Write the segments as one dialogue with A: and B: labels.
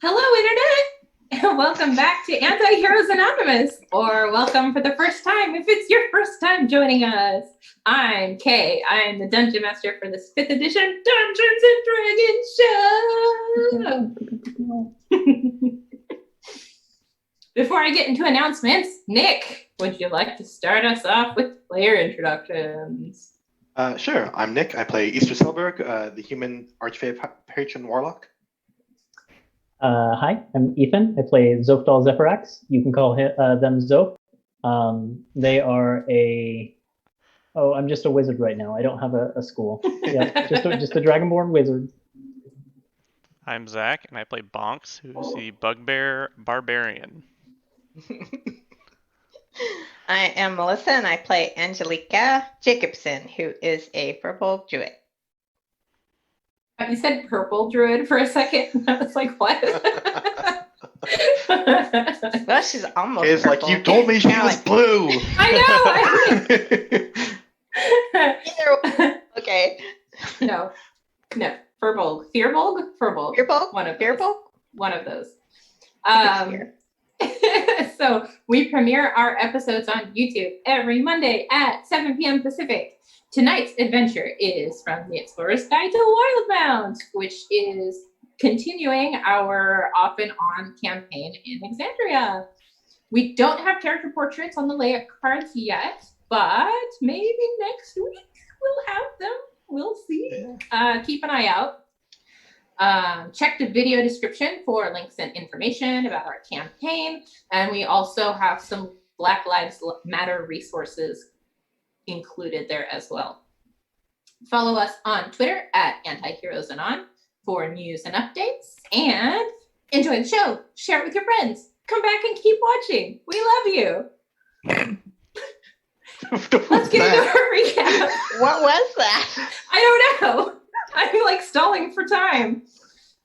A: Hello, Internet, and welcome back to Antiheroes Anonymous, or welcome for the first time if it's your first time joining us. I'm Kay. I'm the Dungeon Master for this 5th edition Dungeons and Dragons show. Before I get into announcements, Nick, would you like to start us off with player introductions?
B: Sure. I'm Nick. I play Easter Selberg, the human archfey patron warlock.
C: Hi, I'm Ethan. I play Zophdal Zephyrax. You can call them Zoph. They are I'm just a wizard right now. I don't have a school. Yeah, just a Dragonborn wizard.
D: I'm Zach, and I play Bonks, who's the Bugbear Barbarian.
E: I am Melissa, and I play Angelica Jacobson, who is a purple druid.
A: You said purple druid for a second. I was like, what?
E: Well, she's almost
B: It's
E: purple.
B: like, you told me she was blue!
A: I
E: know! Okay.
A: No. Firbolg. Firbolg? Firbolg.
E: Firbolg?
A: One of
E: Firbolg?
A: One of those. So we premiere our episodes on YouTube every Monday at 7 p.m. Pacific. Tonight's adventure is from the Explorer's Guide to Wildbound, which is continuing our off and on campaign in Exandria. We don't have character portraits on the layout cards yet, but maybe next week we'll have them. We'll see. Keep an eye out. Check the video description for links and information about our campaign. And we also have some Black Lives Matter resources included there as well. Follow us on Twitter at Antiheroes for news and updates. And enjoy the show. Share it with your friends. Come back and keep watching. We love you. Let's get into our recap.
E: What was that?
A: I don't know. I'm like stalling for time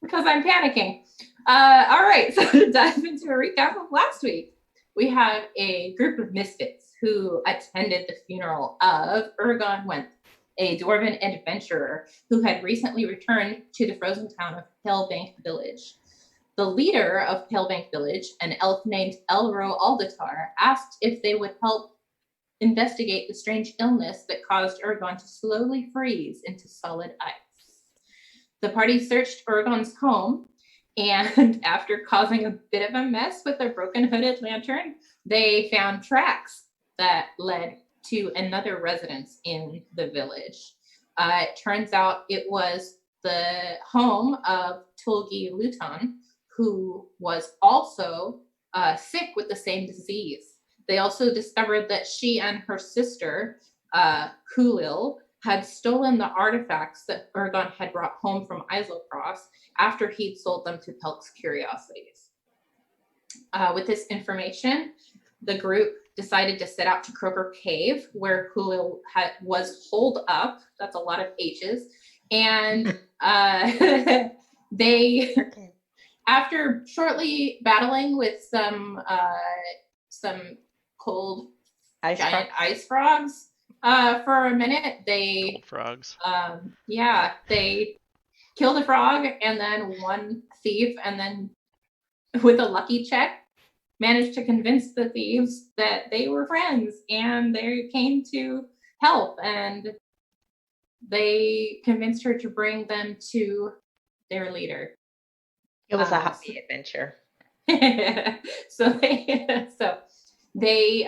A: because I'm panicking. All right, so to dive into a recap of last week, we have a group of misfits who attended the funeral of Urgon Went, a dwarven adventurer who had recently returned to the frozen town of Palebank Village. The leader of Palebank Village, an elf named Elro Aldatar, asked if they would help investigate the strange illness that caused Urgon to slowly freeze into solid ice. The party searched Urgon's home, and after causing a bit of a mess with their broken hooded lantern, they found tracks that led to another residence in the village. It turns out it was the home of Tulgi Luton, who was also sick with the same disease. They also discovered that she and her sister, Kulil, had stolen the artifacts that Urgon had brought home from Islocross after he'd sold them to Pelk's Curiosities. With this information, the group decided to set out to Croaker Cave, where Kulil was holed up. That's a lot of H's. And they, after shortly battling with some cold giant ice frogs for a minute, they
D: Cold frogs.
A: They killed a frog and then one thief, and then with a lucky check managed to convince the thieves that they were friends and they came to help, and they convinced her to bring them to their leader.
E: It was a happy adventure.
A: So they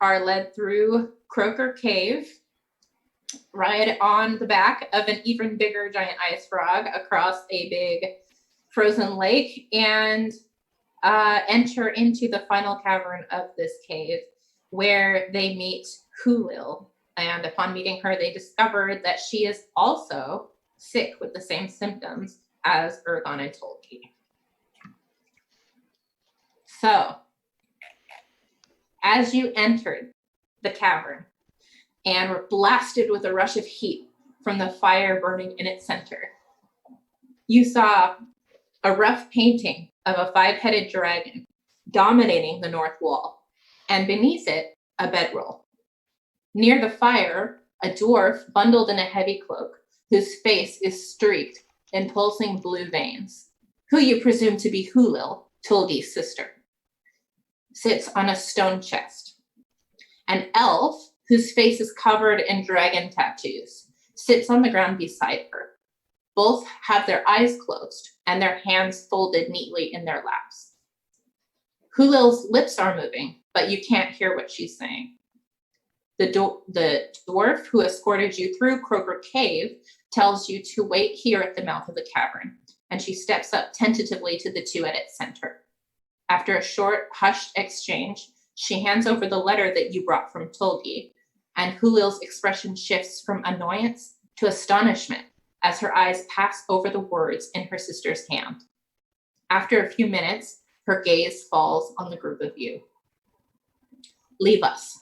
A: are led through Croaker Cave, ride on the back of an even bigger giant ice frog across a big frozen lake, and enter into the final cavern of this cave, where they meet Kulil. And upon meeting her, they discovered that she is also sick with the same symptoms as Urgon and Tolki. So, as you entered the cavern and were blasted with a rush of heat from the fire burning in its center, you saw a rough painting of a 5-headed dragon dominating the north wall, and beneath it, a bedroll. Near the fire, a dwarf bundled in a heavy cloak, whose face is streaked in pulsing blue veins. who you presume to be Hulil, Tulgi's sister, sits on a stone chest. An elf, whose face is covered in dragon tattoos, sits on the ground beside her. Both have their eyes closed and their hands folded neatly in their laps. Hulil's lips are moving, but you can't hear what she's saying. The dwarf who escorted you through Croaker Cave tells you to wait here at the mouth of the cavern, and she steps up tentatively to the two at its center. After a short, hushed exchange, she hands over the letter that you brought from Tulgi, and Hulil's expression shifts from annoyance to astonishment as her eyes pass over the words in her sister's hand. After a few minutes, her gaze falls on the group of you. Leave us.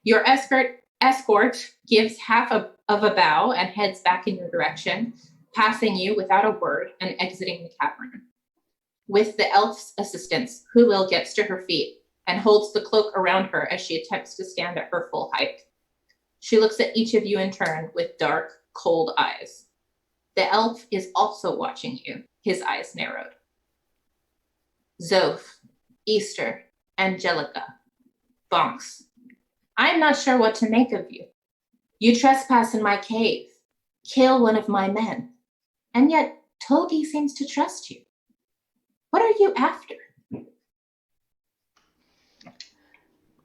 A: Your escort gives half of a bow and heads back in your direction, passing you without a word and exiting the cavern. With the elf's assistance, Hulil gets to her feet and holds the cloak around her as she attempts to stand at her full height. She looks at each of you in turn with dark, cold eyes. The elf is also watching you, his eyes narrowed. Zoph, Easter, Angelica, Bonks. I am not sure what to make of you. You trespass in my cave, kill one of my men, and yet Tulgi seems to trust you. What are you after?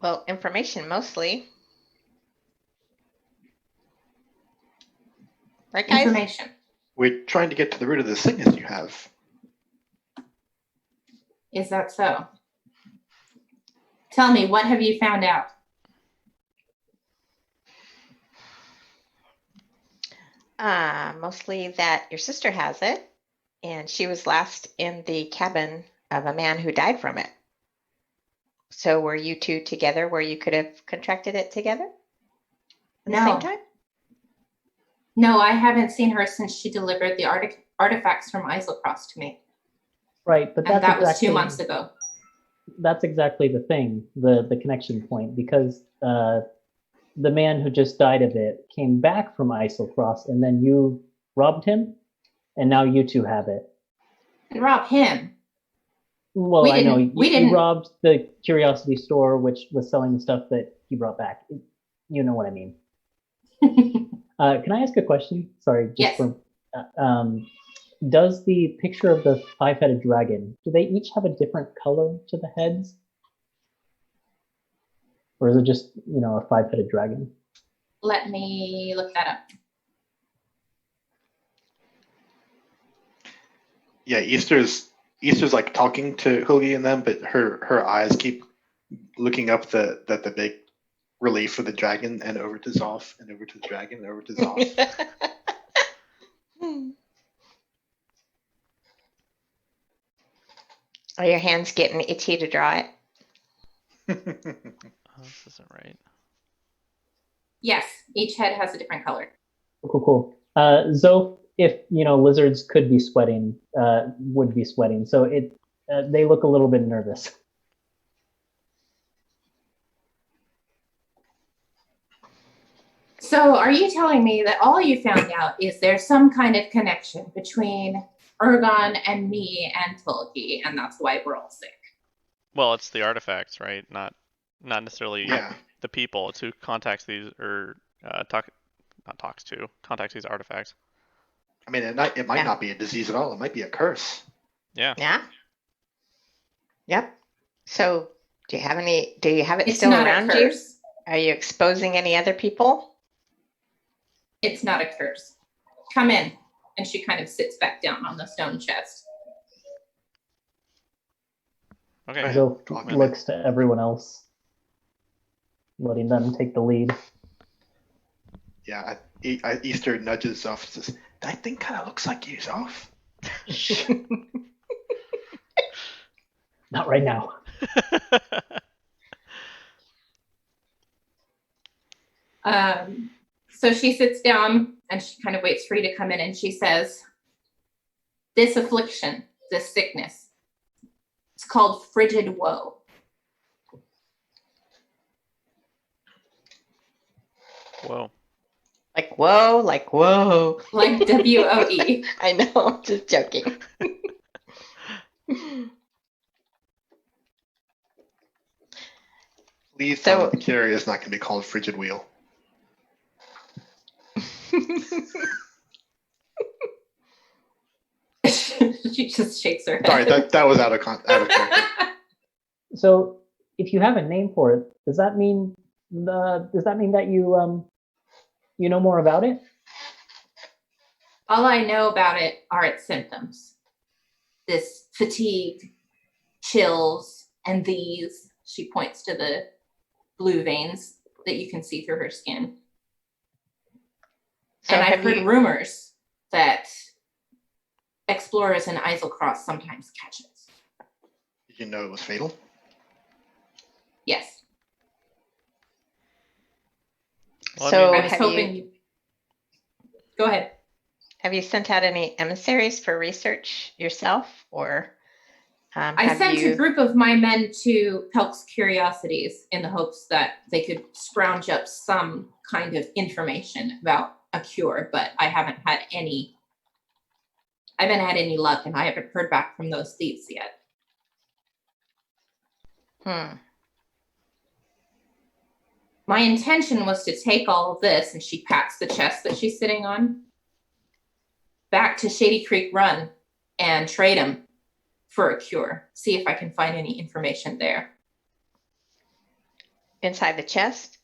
E: Well, information mostly. Right, guys?
A: Information.
B: We're trying to get to the root of the sickness you have.
A: Is that so? Tell me, what have you found out?
E: Mostly that your sister has it, and she was last in the cabin of a man who died from it. So were you two together where you could have contracted it together at the same time?
A: No, I haven't seen her since she delivered the artifacts from Isocross to me.
C: Right, but
A: And
C: that's
A: that was
C: exactly,
A: 2 months ago.
C: That's exactly the thing, the connection point, because the man who just died of it came back from Isocross, and then you robbed him, and now you two have it.
A: And rob him.
C: Well,
A: We
C: I know
A: didn't- we
C: you
A: didn't-
C: robbed the curiosity store, which was selling the stuff that he brought back. You know what I mean. Can I ask a question? Sorry, just
A: Yes.
C: for does the picture of the five-headed dragon, do they each have a different color to the heads? Or is it just, a five-headed dragon?
A: Let me look that up.
B: Yeah, Easter's like talking to Hoogie and them, but her eyes keep looking up the big relief of the dragon and over to Zoph and over to the dragon and over to Zoph.
E: Are your hands getting itchy to draw it?
D: Oh, this isn't right.
A: Yes, each head has a different color.
C: Cool. Zoph, if lizards could be sweating, would be sweating. So they look a little bit nervous.
A: So are you telling me that all you found out is there's some kind of connection between Ergon and me and Tulgi, and that's why we're all sick?
D: Well, it's the artifacts, right? Not necessarily
B: Yeah.
D: the people. It's who contacts these or contacts these artifacts.
B: I mean, it might not be a disease at all. It might be a curse.
D: Yeah.
E: Yeah. Yep. So do you have it
A: It's
E: still
A: not
E: around
A: a
E: you?
A: curse.
E: Are you exposing any other people?
A: It's not a curse. Come in. And she kind of sits back down on the stone chest.
D: Okay.
B: Right.
C: Zoph
B: Talk to
C: looks to everyone else, letting them take the lead.
B: Yeah, Easter nudges Zoph and says, "That thing kind of looks like you, Zoph."
C: Not right now.
A: So she sits down and she kind of waits for you to come in, and she says, this affliction, this sickness, it's called frigid woe.
D: Whoa.
E: Like whoa, like whoa.
A: Like WOE.
E: I know, just joking.
B: Please
E: So-
B: tell me the carrier is not going to be called Frigid Wheel.
A: She just shakes her head.
B: Sorry, that was out of character.
C: So if you have a name for it, does that mean that you know more about it?
A: All I know about it are its symptoms. This fatigue, chills, and these, she points to the blue veins that you can see through her skin.
E: So
A: And I've
E: have
A: heard
E: you,
A: rumors that explorers in Eiselcross sometimes catch it.
B: Did you know it was fatal?
A: Yes.
D: Well, I
E: so
D: mean-
A: I was hoping. Go ahead.
E: have you sent out any emissaries for research yourself, or
A: I
E: have
A: sent
E: you?
A: a group of my men to Pelk's Curiosities in the hopes that they could scrounge up some kind of information about a cure, but I haven't had any luck, and I haven't heard back from those thieves yet. My intention was to take all of this, and she pats the chest that she's sitting on, back to Shady Creek Run and trade them for a cure. See if I can find any information there.
E: Inside the chest?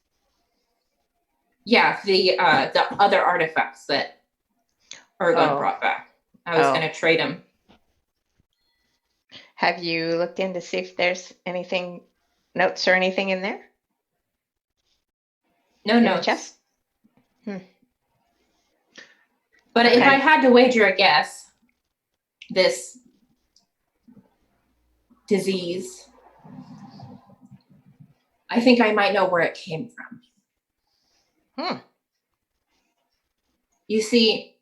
A: Yeah, the other artifacts that Ergon
E: Oh.
A: brought back. I was
E: Oh.
A: going to trade them.
E: Have you looked in to see if there's anything, notes or anything in there?
A: No
E: In the
A: notes.
E: chest?
A: But if
E: Okay.
A: I had to wager a guess, this disease, I think I might know where it came from. You see,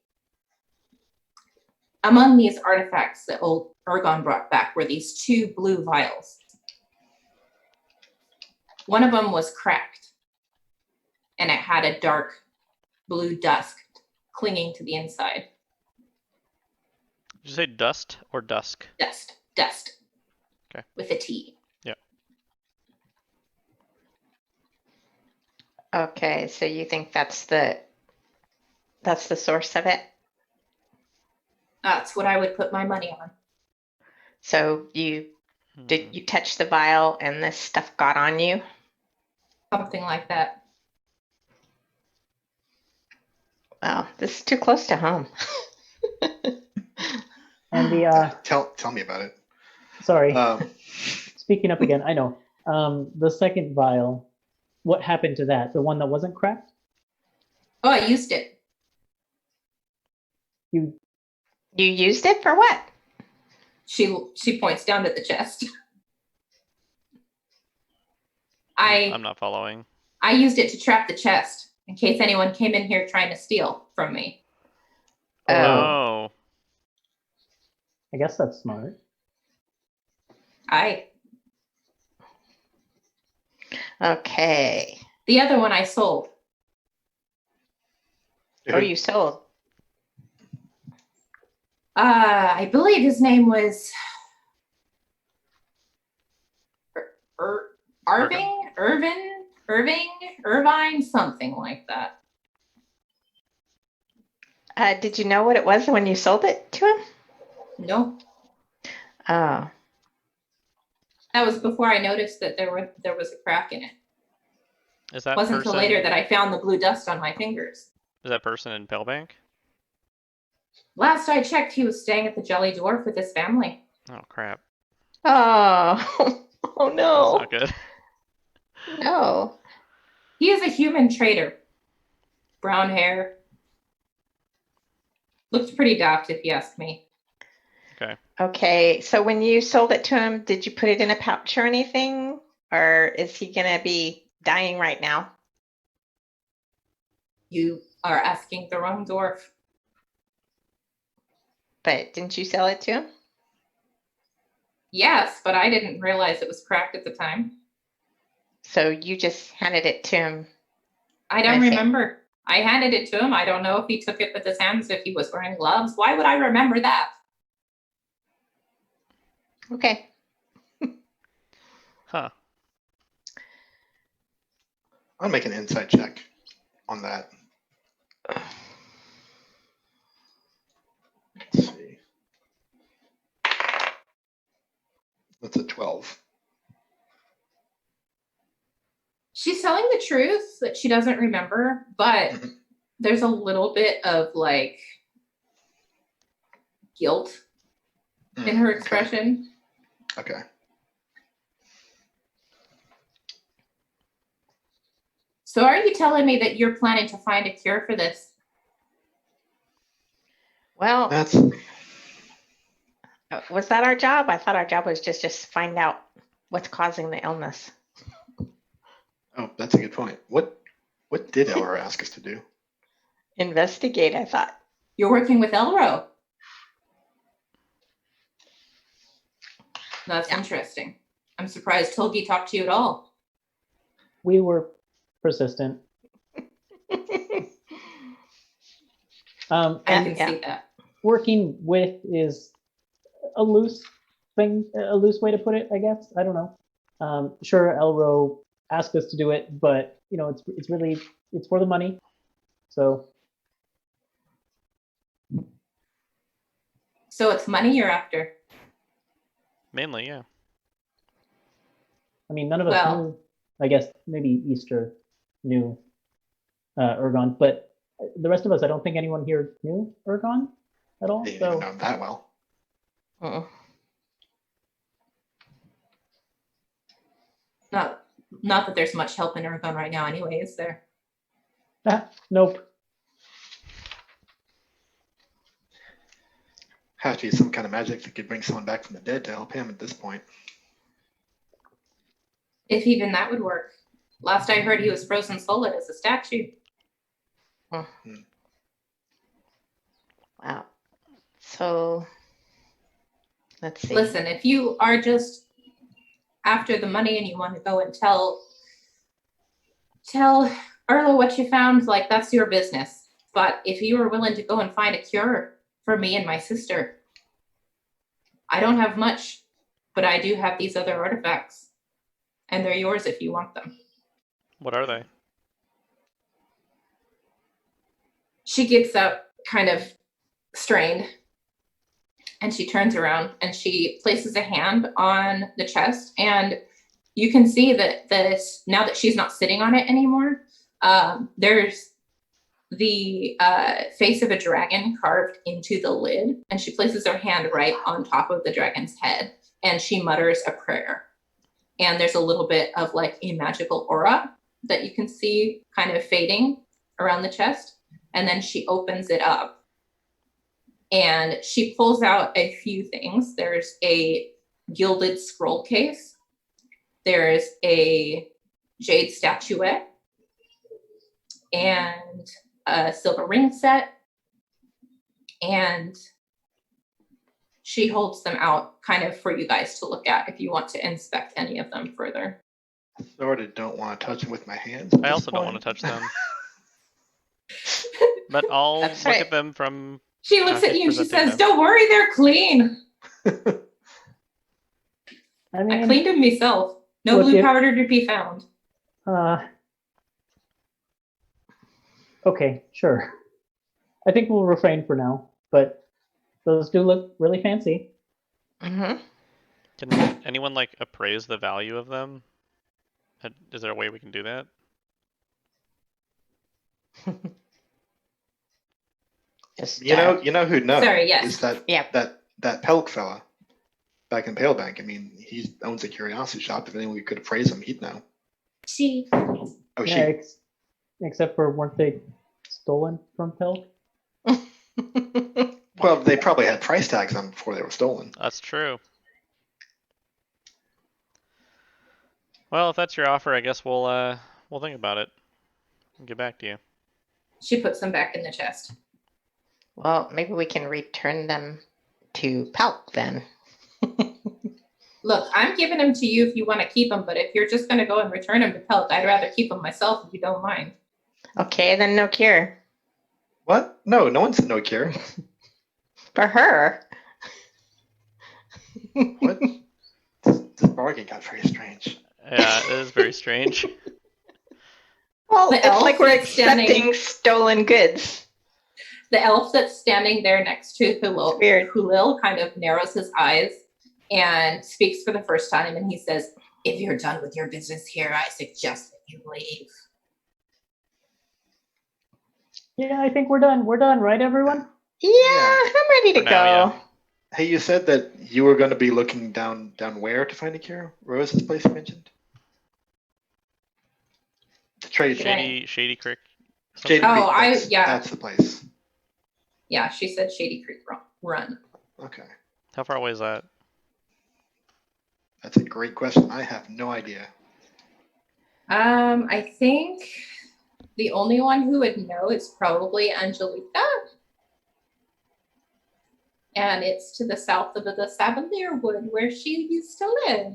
A: among these artifacts that old Ergon brought back were these two blue vials. One of them was cracked, and it had a dark blue dust clinging to the inside.
D: Did you say dust or dusk?
A: Dust.
D: Okay.
A: With a T.
E: Okay, so you think that's the source of it?
A: That's what I would put my money on.
E: So did you touch the vial and this stuff got on you?
A: Something like that.
E: Well, this is too close to home.
C: And the
B: Tell me about it.
C: sorry,
B: Um,
C: speaking up again. I know. The second vial. What happened to that? The one that wasn't cracked?
A: Oh, I used it.
C: You
E: You used it for what?
A: She points down at the chest.
D: I'm not following.
A: I used it to trap the chest in case anyone came in here trying to steal from me.
D: Oh.
C: I guess that's smart.
E: Okay.
A: The other one I sold.
E: Oh, you sold.
A: I believe his name was Irvine, something like that.
E: Did you know what it was when you sold it to him?
A: No,
E: Oh,
A: that was before I noticed that there was a crack in it.
D: Is
A: It
D: that
A: wasn't
D: person?
A: until later that I found the blue dust on my fingers.
D: Is that person in Palebank?
A: Last I checked, he was staying at the Jelly Dwarf with his family.
D: Oh crap.
E: oh, oh
D: That's
E: no,
D: not good.
E: no.
A: He is a human trader. Brown hair. Looked pretty daft, if you ask me.
E: Okay, so when you sold it to him, did you put it in a pouch or anything? Or is he gonna be dying right now?
A: You are asking the wrong dwarf.
E: But didn't you sell it to him?
A: Yes, but I didn't realize it was cracked at the time.
E: So you just handed it to him.
A: I don't
E: I see.
A: remember. I handed it to him. I don't know if he took it with his hands, if he was wearing gloves. Why would I remember that?
E: Okay.
D: Huh.
B: I'll make an insight check on that. Let's see. That's a 12.
A: She's telling the truth that she doesn't remember, but there's a little bit of like guilt in her expression.
B: Okay.
A: So are you telling me that you're planning to find a cure for this?
E: Well,
B: That's
E: was that our job? I thought our job was just find out what's causing the illness.
B: that's a good point. What did Elra ask us to do?
E: Investigate, I thought.
A: You're working with Elro. That's
E: Yeah.
A: interesting. I'm surprised Tolgi talked to you at all.
C: We were persistent.
A: I can
E: Yeah.
A: see that.
C: Working with is a loose thing, a loose way to put it, I guess. I don't know. Sure, Elro asked us to do it, but you know, it's really for the money. So
A: So it's money you're after.
D: Mainly, yeah.
C: I mean, none of us
A: Well-
C: knew. I guess maybe Easter knew Ergon, but the rest of us, I don't think anyone here knew Ergon at all.
B: Didn't
C: So
B: even know him that well.
E: Mm-mm.
A: Not that there's much help in Ergon right now anyway, is there?
C: nope.
B: Has to be some kind of magic that could bring someone back from the dead to help him at this point.
A: If even that would work. Last I heard, he was frozen solid as a statue.
E: Wow. So let's see.
A: Listen, if you are just after the money and you want to go and tell Erla what you found, like that's your business. But if you are willing to go and find a cure for me and my sister, I don't have much, but I do have these other artifacts, and they're yours if you want them.
D: What are they?
A: She gets up kind of strained, and she turns around and she places a hand on the chest, and you can see that now that she's not sitting on it anymore, there's the face of a dragon carved into the lid, and she places her hand right on top of the dragon's head, and she mutters a prayer. And there's a little bit of like a magical aura that you can see kind of fading around the chest. And then she opens it up and she pulls out a few things. There's a gilded scroll case. There's a jade statuette and a silver ring set. And she holds them out kind of for you guys to look at if you want to inspect any of them further.
B: I sort of don't want to touch them with my hands.
D: I also don't want to touch them. But I'll
E: That's
D: look
E: right.
D: at them from.
A: She looks at
D: she's
A: you and she
D: presenting
A: says,
D: them.
A: "Don't worry, they're clean.
C: I
A: I
C: mean,
A: cleaned them myself. No
C: Look,
A: blue
C: if-
A: powder to be found."
C: Okay, sure. I think we'll refrain for now, but those do look really fancy.
E: Mm-hmm.
D: Can anyone like appraise the value of them? Is there a way we can do that?
E: Just
B: You know who'd know?
A: Sorry, yes.
B: Is that
E: Yeah.
B: that Pelk fella back in Palebank? I mean, he owns a curiosity shop. If anyone could appraise him, he'd know.
A: She.
B: Oh,
C: Yeah, except for weren't they stolen from Pelk?
B: Well, they probably had price tags on them before they were stolen.
D: That's true. Well, if that's your offer, I guess we'll think about it and get back to you.
A: She puts them back in the chest.
E: Well, maybe we can return them to Palk then.
A: Look, I'm giving them to you if you want to keep them, but if you're just going to go and return them to Pelt, I'd rather keep them myself if you don't mind.
E: Okay, then no cure.
B: What? No, no one said no cure.
E: For her.
B: What? This bargain got very strange.
D: Yeah, it is very strange.
E: Well,
A: The
E: it's
A: elf
E: like we're
A: that's standing-
E: accepting stolen goods.
A: The elf that's standing there next to Hulil,
E: Weird.
A: Hulil kind of narrows his eyes and speaks for the first time, and he says, "If you're done with your business here, I suggest that you leave."
C: Yeah, I think we're done. We're done, right, everyone?
E: Yeah, I'm ready to
D: For
E: go.
D: now, yeah.
B: Hey, you said that you were going to be looking down where to find a cure? Rose's place you mentioned? The trade
A: Shady-
D: Shady Creek.
B: Shady
A: Oh,
B: Creek,
A: yeah.
B: that's the place.
A: Yeah, she said Shady Creek Run.
B: Okay.
D: How far away is that?
B: That's a great question. I have no idea.
A: I think the only one who would know is probably Angelica. And it's to the south of the Savalier Wood where she used to live.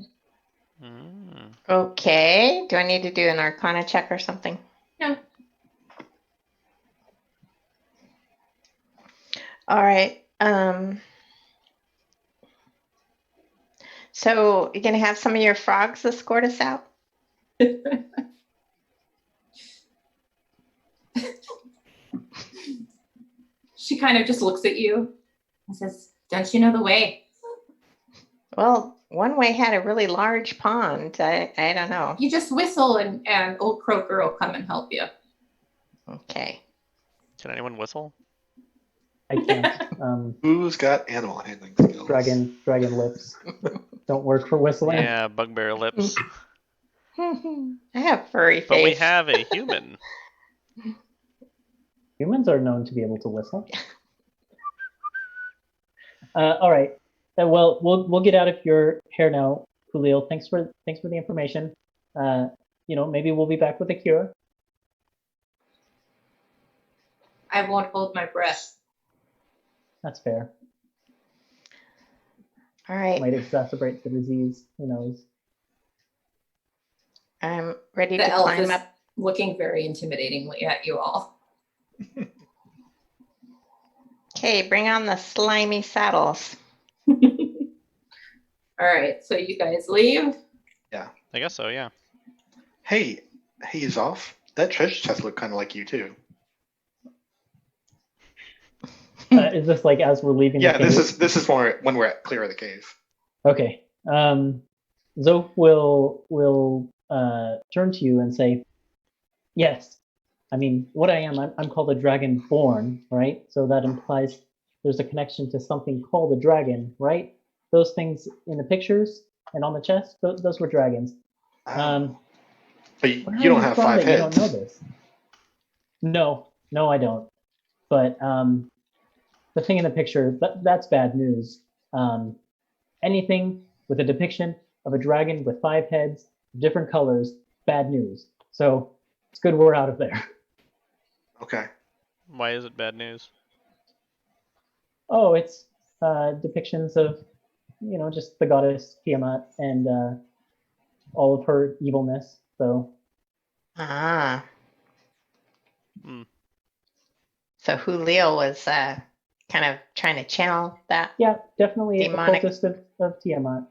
D: Mm.
E: Okay. Do I need to do an Arcana check or something?
A: No.
E: All right. So you're gonna have some of your frogs escort us out?
A: She kind of just looks at you and says, "Don't you know the way?"
E: Well, one way had a really large pond. I don't know.
A: You just whistle and old Croaker will come and help you.
E: Okay.
D: Can anyone whistle?
C: I can't.
B: Who's got animal handling skills?
C: Dragon lips don't work for whistling.
D: Yeah, bugbear lips.
E: I have furry face.
D: But we have a human.
C: Humans are known to be able to whistle. All right. Well, we'll get out of your hair now, Julio. Thanks for the information. Maybe we'll be back with a cure.
A: I won't hold my breath.
C: That's fair.
E: All right.
C: Might exacerbate the disease. Who knows?
E: I'm ready
A: The
E: to
A: elf
E: climb
A: is
E: up.
A: looking very intimidatingly at you all.
E: Okay, bring on the slimy saddles.
A: All right, so you guys leave.
D: I guess so, yeah.
B: Hey, he's off. That treasure chest looked kind of like you too.
C: Is this like as we're leaving?
B: Yeah,
C: the cave?
B: this is when we're at clear of the cave.
C: Okay. Zoe will turn to you and say, "Yes. I mean, what I am, I'm called a dragonborn, right? So that implies there's a connection to something called a dragon, right? Those things in the pictures and on the chest, those were dragons.
B: But
C: Where
B: you
C: are
B: don't have
C: from
B: 5
C: that you don't
B: heads.
C: know this? No, I don't. But the thing in the picture, that's bad news. Anything with a depiction of a dragon with 5 heads, different colors, bad news. So it's good we're out of there.
B: Okay.
D: Why is it bad news?
C: Oh, it's depictions of, just the goddess Tiamat and all of her evilness. So
E: Ah.
D: Hmm.
E: So Julio was kind of trying to channel that.
C: yeah, definitely
E: Demonic.
C: a cultist of Tiamat.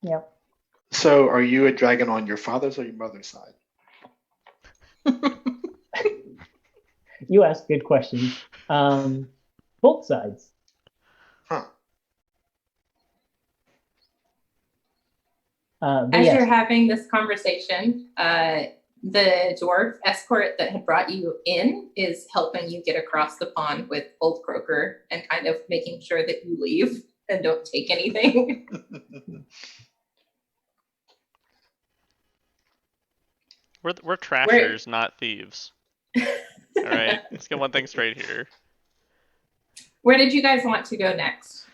C: Yeah.
B: So are you a dragon on your father's or your mother's side?
C: You ask good questions. Both sides.
B: Huh.
C: But
A: As
C: yes,
A: you're having this conversation, the dwarf escort that had brought you in is helping you get across the pond with Old Croaker and kind of making sure that you leave and don't take anything.
D: We're trashers, not thieves. All right, let's get one thing straight here.
A: Where did you guys want to go next?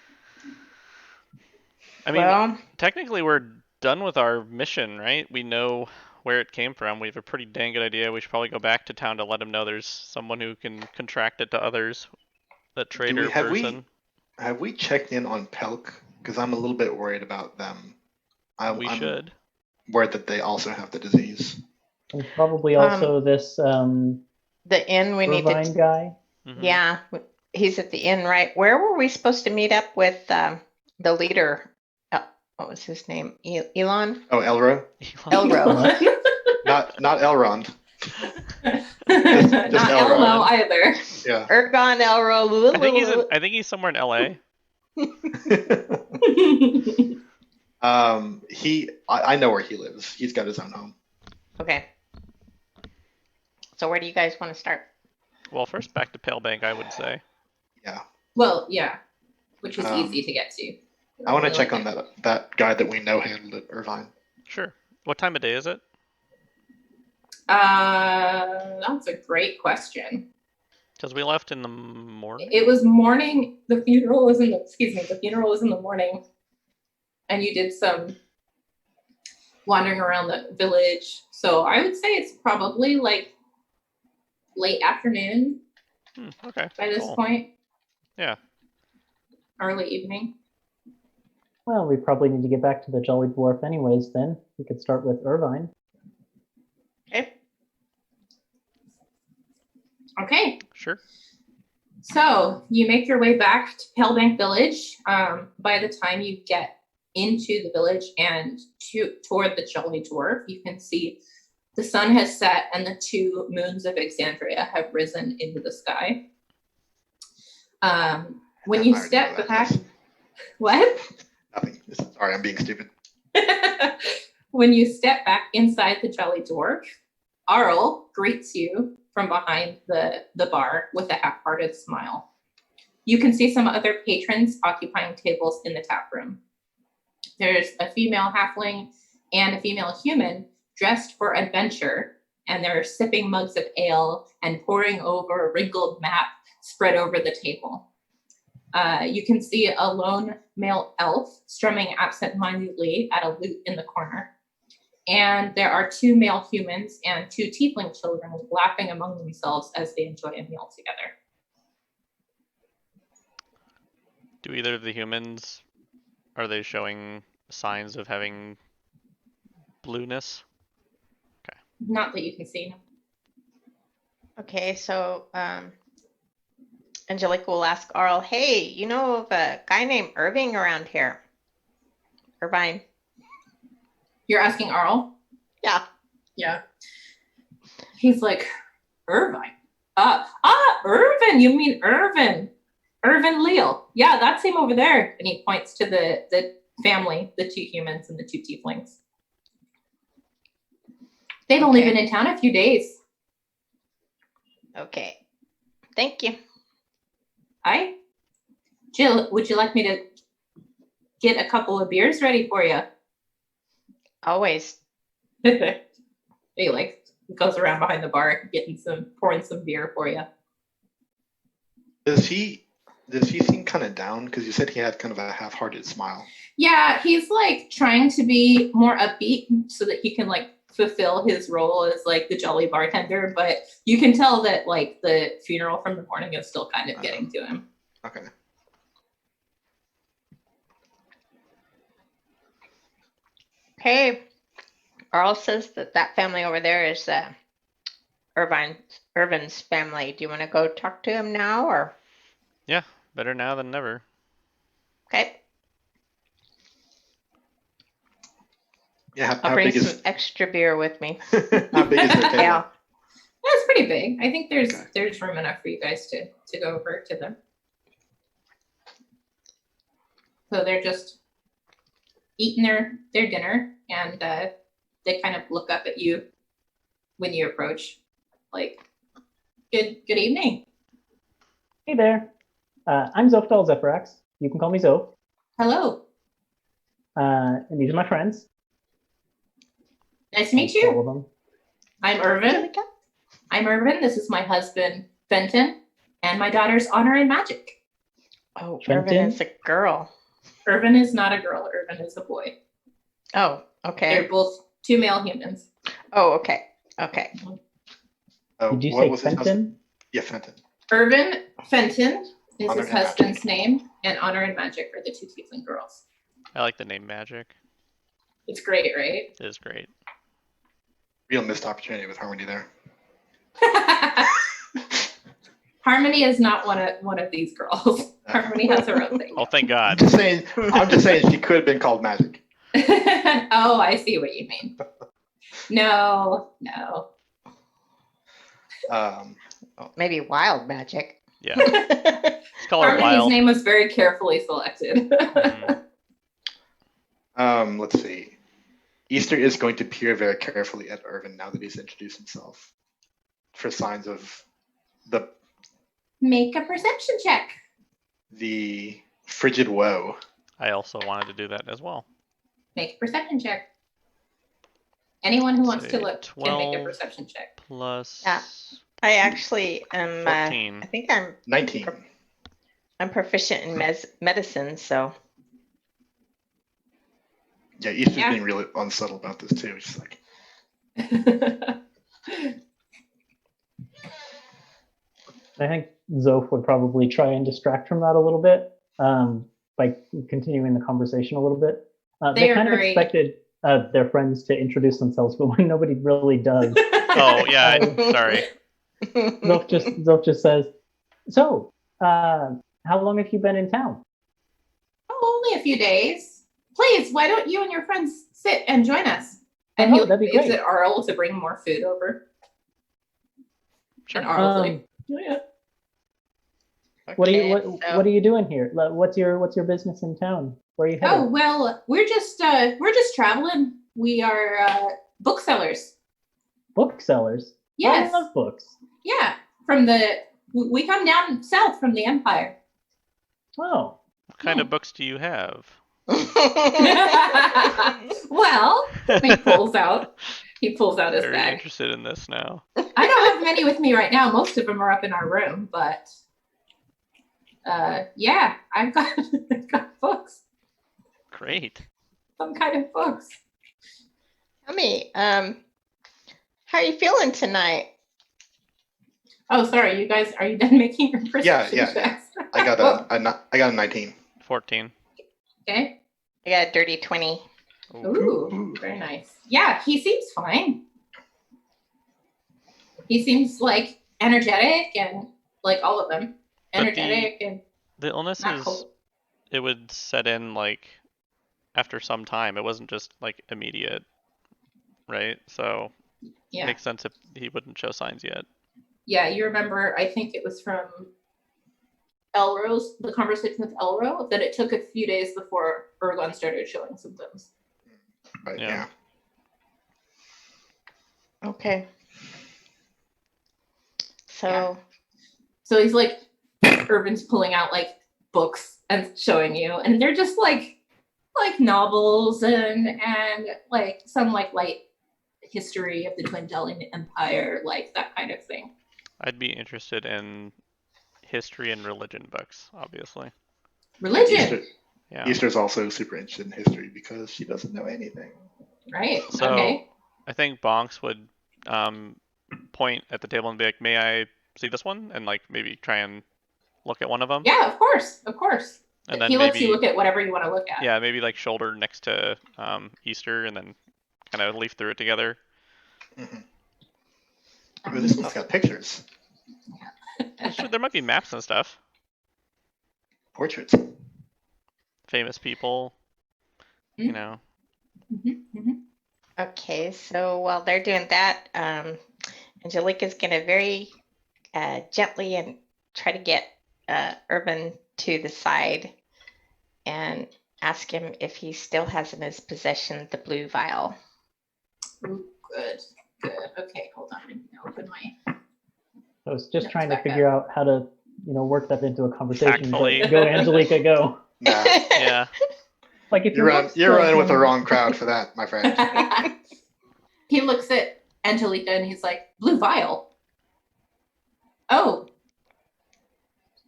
D: I mean,
E: Well,
D: technically we're done with our mission, right? We know where it came from. We have a pretty dang good idea. We should probably go back to town to let them know there's someone who can contract it to others. That trader
B: have we-
D: person.
B: Have we checked in on Pelk? Because I'm a little bit worried about them. I'm
D: should.
B: worried that they also have the disease.
C: and probably also this
E: The inn we need
C: Irvine
E: to.
C: guy.
D: Mhm.
E: Yeah, he's at the inn, right? Where were we supposed to meet up with the leader? What was his name? Elon?
B: Oh, Elro?
E: Elro.
B: Not Elrond.
A: Not
B: Elro.
A: Elmo either.
B: Yeah.
E: Ergon Elro.
D: I think he's somewhere in LA.
B: I know where he lives. He's got his own home.
E: Okay. So where do you guys want to start?
D: Well, first back to Palebank, I would say.
B: Yeah.
A: Well, yeah, which is
B: Um,
A: easy to get to.
B: I want to check on that guy that we know handled it, Irvine.
D: Sure. What time of day is it?
A: That's a great question.
D: Because we left in the morning.
A: It was morning. The funeral was in the. Excuse me. The funeral was in the morning, and you did some wandering around the village. So I would say it's probably like late afternoon
D: Okay.
A: by this
D: cool.
A: point.
D: Yeah.
A: Early evening.
C: Well, we probably need to get back to the Jolly Dwarf anyways, then. We could start with Irvine.
E: Okay.
A: Okay.
D: Sure.
A: So you make your way back to Palebank Village. By the time you get into the village and toward the Jolly Dwarf, you can see the sun has set and the 2 moons of Exandria have risen into the sky. When you step back, what?
B: Nothing. Sorry, I'm being stupid.
A: When you step back inside the Jolly Dwarf, Arl greets you from behind the bar with a half-hearted smile. You can see some other patrons occupying tables in the tap room. There's a female halfling and a female human dressed for adventure, and they're sipping mugs of ale and poring over a wrinkled map spread over the table. You can see a lone male elf strumming absent-mindedly at a lute in the corner. And there are 2 male humans and 2 tiefling children laughing among themselves as they enjoy a meal together.
D: Do either of the humans, are they showing signs of having blueness?
A: Not that you can see.
E: Okay, so Angelica will ask Arl, hey, you know of a guy named Irving around here? Irvine.
A: You're asking Arl?
E: Yeah.
A: Yeah. He's like, Irvine. Irvin. You mean Irvin. Irvin Leal. Yeah, that's him over there. And he points to the family, the 2 humans and the 2 tieflings. They've only been in town a few days.
E: Okay. Thank you.
A: Hi. Jill, would you like me to get a couple of beers ready for you?
E: Always.
A: He goes around behind the bar pouring some beer for you.
B: Does he seem kind of down? Because you said he had kind of a half-hearted smile.
A: Yeah, he's like trying to be more upbeat so that he can like fulfill his role as like the jolly bartender, but you can tell that like the funeral from the morning is still kind of getting to him.
B: Okay.
E: Hey, Arl says that family over there is Irvin's family. Do you want to go talk to him now, or?
D: Yeah, better now than never.
E: Okay.
B: Yeah.
E: I'll bring some extra beer with me.
B: How big is their table?
E: Yeah.
A: That's pretty big. I think there's room enough for you guys to go over to them. So they're just eating their dinner, and they kind of look up at you when you approach, like, good evening.
C: Hey there. I'm Zofdal Zephyrax. You can call me Zof.
A: Hello.
C: And these are my friends.
A: Nice to meet
C: All
A: you.
C: of them.
A: I'm Irvin. This is my husband, Fenton, and my daughters, Honor and Magic.
E: Oh,
C: Trenton?
E: Irvin is a girl.
A: Irvin is not a girl. Irvin is a boy.
E: Oh, okay.
A: They're both 2 male humans.
E: Oh, okay. Okay.
B: Oh,
C: Did you
B: what
C: say
B: was his husband?
C: Fenton?
B: Yeah, Fenton.
A: Irvin Fenton is
B: Honor
A: his
B: and
A: husband's name, and Honor and Magic are the 2 tiefling girls.
D: I like the name Magic.
A: It's great, right?
D: It is great.
B: Real missed opportunity with Harmony there.
A: Harmony is not one of these girls. Harmony has her own thing.
D: Oh, thank
B: I'm
D: God.
B: just saying. I'm just saying she could have been called Magic.
A: Oh, I see what you mean. No.
E: Maybe wild magic.
D: Yeah. Let's call her
A: Harmony's
D: Wild.
A: name was very carefully selected.
D: Mhm.
B: Let's see. Easter is going to peer very carefully at Irvin now that he's introduced himself for signs of
A: Make a perception check.
B: the frigid woe.
D: I also wanted to do that as well.
A: Make a perception check. Anyone who wants to
D: Say
A: look can make a
D: 12.
A: perception check.
D: Plus
E: Yeah. I actually am.
D: 14.
E: I think I'm
B: 19.
E: proficient in medicine, so
B: Yeah, Easter's
A: Yeah.
B: being really unsubtle about this too. She's like,
C: I think Zoph would probably try and distract from that a little bit by continuing the conversation a little bit.
A: They
C: They
A: are
C: kind of
A: very-
C: expected their friends to introduce themselves, but when nobody really does,
D: Oh, yeah. Sorry.
C: Zoph just says, "So, how long have you been in town?"
A: Oh, only a few days. Please, why don't you and your friends sit and join us? And
C: Oh,
A: he
C: that'd be
A: gives
C: great.
A: it Arl to bring more food over.
D: Sure.
A: And Arl's like, oh, yeah.
C: What are you
E: Okay, so-
C: what are you doing here? What's your business in town? Where are you headed?
A: Oh, well, we're just traveling. We are booksellers.
C: Booksellers.
A: Yes.
C: I love books.
A: Yeah. We come down south from the Empire.
C: Oh,
D: What kind of books do you have?
A: Well, he pulls out his
D: Very
A: bag.
D: interested in this now.
A: I don't have many with me right now. Most of them are up in our room, but yeah, I've got books.
D: Great.
A: Some kind of books.
E: Tell me, how are you feeling tonight?
A: Oh, sorry, you guys, are you done making your perception
B: yeah.
A: checks?
B: I got a 19.
D: 14.
A: Okay.
E: I got a dirty 20.
A: Ooh, very nice. Yeah, he seems fine. He seems like energetic and like all of them.
D: But
A: Energetic and
D: The illness
A: not
D: is,
A: cold.
D: it would set in like after some time. It wasn't just like immediate, right? So
A: Yeah.
D: makes sense if he wouldn't show signs yet.
A: Yeah, you remember, I think it was from Elrose, the conversation with Elro, that it took a few days before Ergon started showing symptoms.
B: But
D: Yeah.
E: Okay. So,
A: Yeah. So he's like, Irvin's pulling out like books and showing you, and they're just like novels and like some like light history of the Dwendalian Empire, like that kind of thing.
D: I'd be interested in history and religion books, obviously.
A: Religion,
D: Yeah.
B: Easter's also super interested in history because she doesn't know anything.
A: right?
D: So
A: Okay.
D: I think Bonks would point at the table and be like, "May I see this one?" And like maybe try and look at one of them.
A: Yeah, of course.
D: And then
A: He lets
D: maybe
A: you look at whatever you want to look at.
D: yeah, maybe like shoulder next to Easter, and then kind of leaf through it together.
B: Ooh, this one's got pictures,
D: Sure, there might be maps and stuff.
B: portraits.
D: Famous people, you know.
E: okay, so while they're doing that, Angelica's going to very gently and try to get Urban to the side and ask him if he still has in his possession the blue vial.
A: Ooh, good. Okay, hold on. I'm gonna open my.
C: I was just
A: Notes
C: trying to
A: back
C: figure out how to, work that into a conversation.
D: Tactfully.
C: But go, Angelica, go.
B: Nah,
D: Yeah.
C: Like if
B: you're running with the
C: wrong.
B: wrong crowd for that, my friend.
A: He looks at Angelica and he's like, "Blue vial? Oh,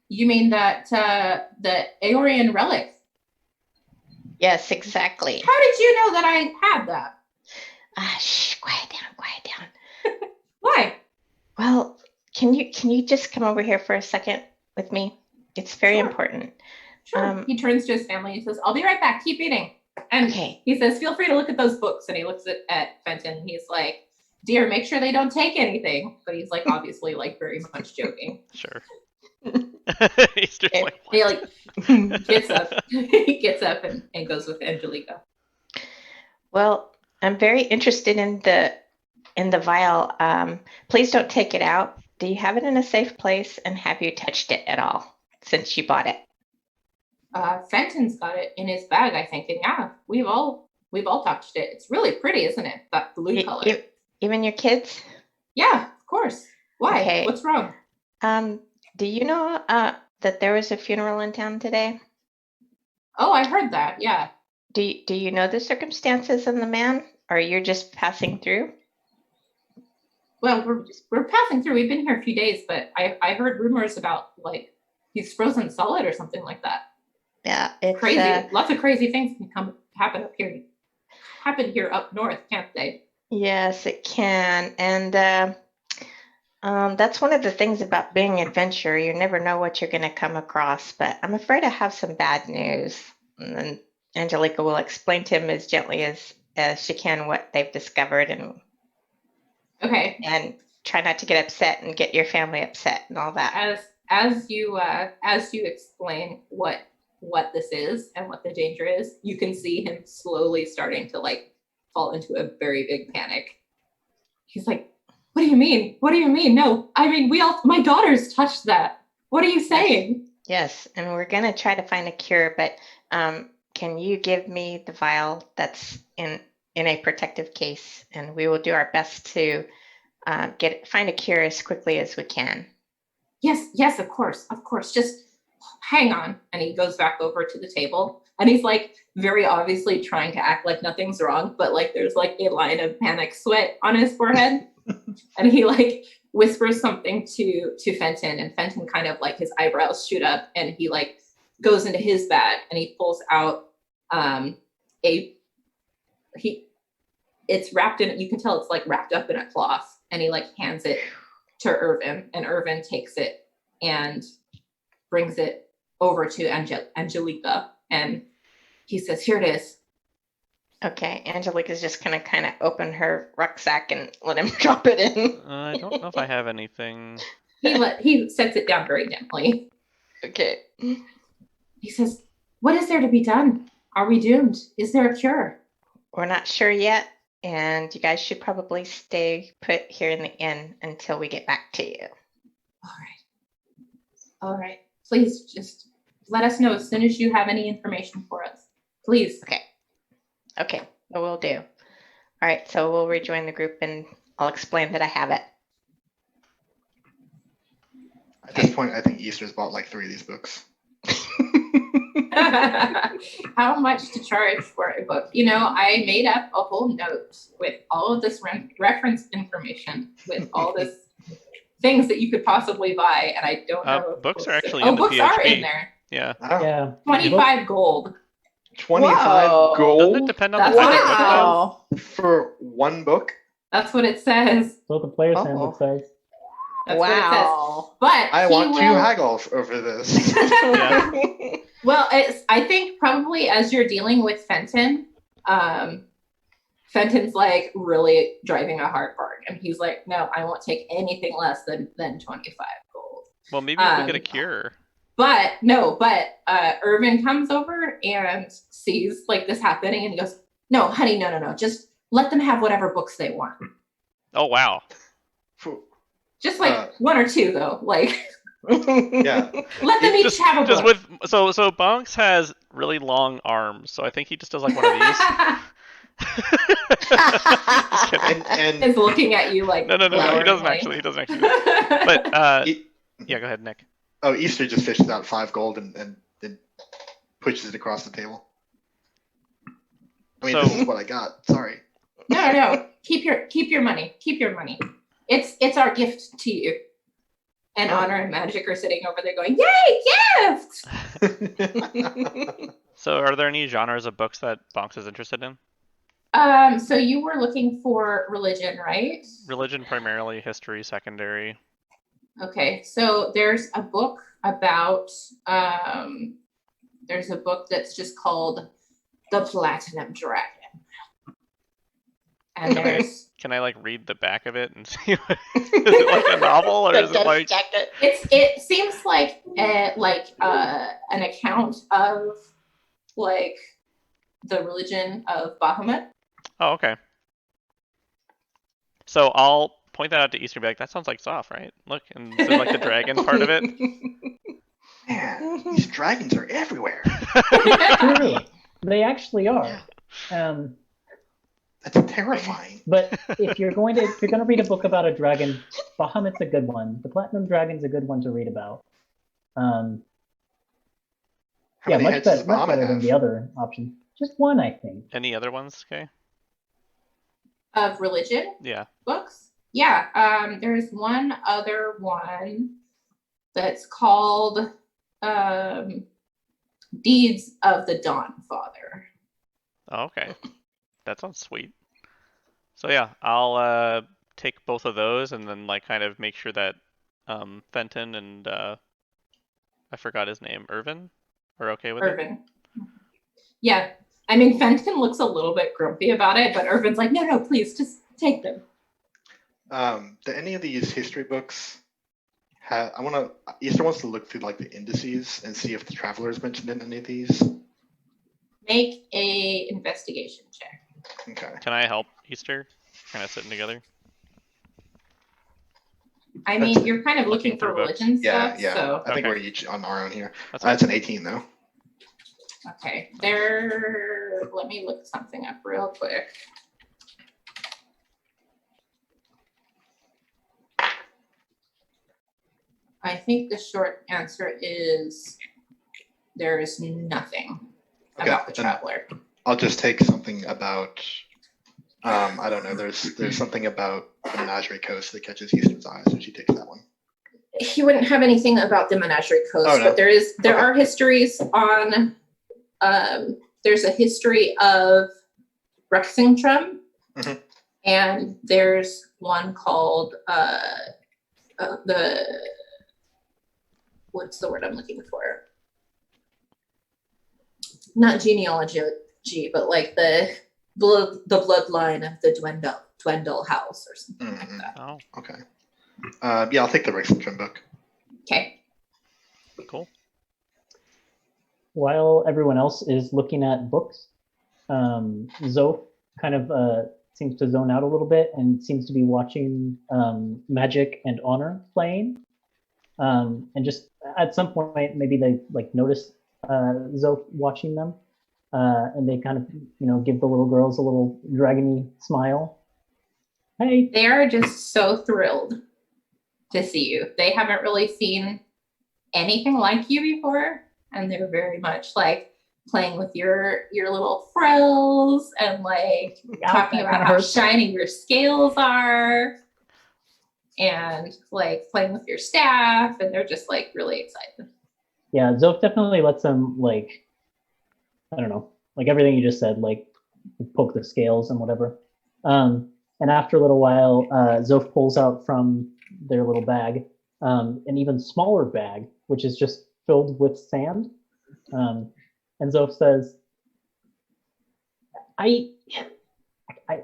A: you mean that the Aeorian relic?
E: Yes, exactly.
A: How did you know that I had that?
E: Shh, quiet down.
A: Why?
E: Well, can you just come over here for a second with me? It's very
A: Sure.
E: important.
A: Sure." He turns to his family and says, "I'll be right back. Keep eating." And
E: Okay.
A: he says, "Feel free to look at those books." And he looks at Fenton. He's like, "Dear, make sure they don't take anything." But he's like, obviously, like very much joking.
D: Sure. Easter's
E: Okay.
D: like,
A: He
D: what?
A: like gets up. He gets up and goes with Angelica.
E: Well, I'm very interested in the vial. Please don't take it out. Do you have it in a safe place? And have you touched it at all since you bought it?
A: Fenton's got it in his bag, I think, and yeah, we've all touched it. It's really pretty, isn't it? That blue
E: E-
A: color.
E: e- Even your kids?
A: Yeah, of course. Why?
E: Okay.
A: What's wrong?
E: Do you know that there was a funeral in town today?
A: Oh, I heard that. Yeah.
E: Do you know the circumstances and the man, or you're just passing through?
A: Well, we're passing through. We've been here a few days, but I heard rumors about like he's frozen solid or something like that.
E: Yeah, it's
A: Crazy. Lots of crazy things can happen up here. Happen here up north, can't they?
E: Yes, it can, and that's one of the things about being an adventurer. You never know what you're going to come across. But I'm afraid I have some bad news, and then Angelica will explain to him as gently as she can what they've discovered,
A: Okay.
E: and try not to get upset and get your family upset and all that.
A: As you explain what this is and what the danger is, you can see him slowly starting to like fall into a very big panic. He's like, "What do you mean? What do you mean? No, I mean my daughters touched that. What are you saying?"
E: Yes, and we're going to try to find a cure, but can you give me the vial that's in a protective case, and we will do our best to find a cure as quickly as we can.
A: Yes, of course. Just hang on. And he goes back over to the table and he's like very obviously trying to act like nothing's wrong, but like there's like a line of panic sweat on his forehead. And he like whispers something to Fenton, and Fenton kind of like his eyebrows shoot up, and he like goes into his bag and he pulls out it's wrapped in, you can tell it's like wrapped up in a cloth, and he like hands it to Irvin, and Irvin takes it and brings it over to Angelica, and he says, "Here it is."
E: Okay, Angelica's just gonna kind of open her rucksack and let him drop it in.
D: I don't know if I have anything.
A: He sets it down very gently.
E: Okay.
A: He says, "What is there to be done? Are we doomed? Is there a cure?"
E: We're not sure yet, and you guys should probably stay put here in the inn until we get back to you.
A: All right. Please just let us know as soon as you have any information for us. Please.
E: Okay, well, we'll do. All right, so we'll rejoin the group and I'll explain that I have it.
B: At this point, I think Easter's bought like 3 of these books.
A: How much to charge for a book? You know, I made up a whole note with all of this reference information, with all this things that you could possibly buy, and I don't know.
D: Books are actually in the
A: books are
D: PHP.
A: in there.
D: Yeah.
B: Oh,
C: Yeah.
A: 25 gold.
B: 25
E: Whoa.
D: Doesn't it
B: gold
D: depend on the
A: That's
D: type
A: what
D: of
A: it
D: book though?
A: says.
B: for one book?
A: That's what it says.
C: That's what the player's
E: Oh.
C: handbook says.
A: That's what it says.
E: Wow.
A: But
B: I
A: he
B: want to
A: will-
B: haggle over this.
D: Yeah.
A: Well, I think probably as you're dealing with Fenton, Fenton's like really driving a hard bargain. He's like, "No, I won't take anything less than 25 gold."
D: Well, maybe if we get a cure.
A: But Irvin comes over and sees like this happening, and he goes, "No, honey, no. Just let them have whatever books they want.
D: Oh wow.
A: Just like 1 or 2 though. Like
B: Yeah.
A: let them each have a
D: Just
A: book."
D: with so Bonks has really long arms, so I think he just does like one of these. Just kidding.
B: And
A: Is looking at you like
D: No, he doesn't
A: gloweringly.
D: actually. He doesn't actually. But yeah, go ahead, Nick.
B: Easter just fishes out 5 gold and then pushes it across the table. I mean,
D: So-
B: this is what I got. Sorry.
A: No. Keep your money. Keep your money. It's our gift to you. And Honor and Magic are sitting over there going, "Yay, gift!"
D: So, are there any genres of books that Bonks is interested in?
A: So you were looking for religion, right?
D: Religion primarily, history secondary.
A: Okay, so there's a book about there's a book that's just called The Platinum Dragon. And
B: Okay.
D: Can I like read the back of it and see? Is it like a novel or is it
E: Just
D: like?
E: check it.
A: It seems like an account of like the religion of Bahamut.
D: Oh, okay. So I'll point that out to Easter and be like, that sounds like Zoff, right? Look, and so like the dragon part of it.
B: Man, these dragons are everywhere.
C: True. They actually are.
B: That's terrifying.
C: But if you're going to read a book about a dragon, Bahamut's a good one. The Platinum Dragon's a good one to read about.
B: How
C: Yeah,
B: many
C: much
B: heads does
C: better, much
B: Bahamut
C: better than
B: have?
C: the other option. Just one, I think.
D: Any other ones? Okay.
A: Of religion
D: Yeah.
A: books. Yeah, there's one other one that's called Deeds of the Dawn Father.
D: Oh, okay. That sounds sweet. So yeah, I'll take both of those and then like kind of make sure that Fenton and I forgot his name, Irvin, are okay with it.
A: Irvin. Yeah, I mean Fenton looks a little bit grumpy about it, but Irvin's like, no, please, just take them.
B: Do any of these history books have? Easter wants to look through like the indices and see if the traveler is mentioned in any of these.
A: Make a investigation check.
B: Okay.
D: Can I help Easter? Kind of sitting together.
A: I mean, you're kind of looking for
D: through books.
A: religion
B: Yeah,
A: stuff,
B: yeah.
A: so
B: I think
D: Okay.
B: we're each on our own here.
D: That's
B: That's an 18 though.
A: okay. Let me look something up real quick. I think the short answer is there is nothing
B: Okay,
A: about the
B: then
A: traveler.
B: I'll just take something about. I don't know. There's something about the Menagerie Coast that catches Easter's eye, so she takes that one.
A: He wouldn't have anything about the Menagerie Coast,
B: Oh, no.
A: but there
B: Okay.
A: are histories on. There's a history of Rexingtrum,
B: Mhm.
A: and there's one called what's the word I'm looking for? Not genealogy, but like the bloodline of the Dwendal house or something like
B: Mhm.
A: that.
D: Oh,
B: Okay. Yeah, I'll take the Rexington book.
A: Okay.
D: cool.
C: While everyone else is looking at books, Zoph kind of seems to zone out a little bit and seems to be watching Magic and Honor playing. And just at some point, maybe they like notice Zoph watching them, and they kind of give the little girls a little dragony smile. Hey,
A: They are just so thrilled to see you. They haven't really seen anything like you before, and they're very much like playing with your little frills and like talking about how shiny your scales are and like playing with your staff, and they're just like really excited.
C: Yeah, Zoph definitely lets them like, I don't know, like everything you just said, like poke the scales and whatever. And after a little while, Zoph pulls out from their little bag an even smaller bag, which is just filled with sand. And Zoph says, I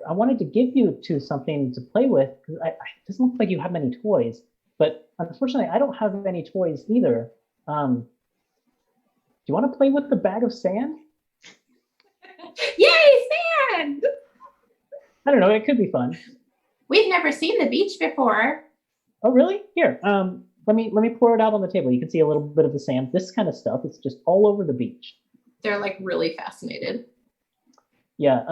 C: wanted to give you something to play with because it doesn't look like you have many toys, but unfortunately, I don't have any toys either. Do you want to play with the bag of sand?
A: Yay, sand!
C: I don't know. It could be fun.
A: We've never seen the beach before.
C: Oh, really? Here, let me pour it out on the table. You can see a little bit of the sand. This kind of stuff. It's just all over the beach.
A: They're like really fascinated.
C: Yeah.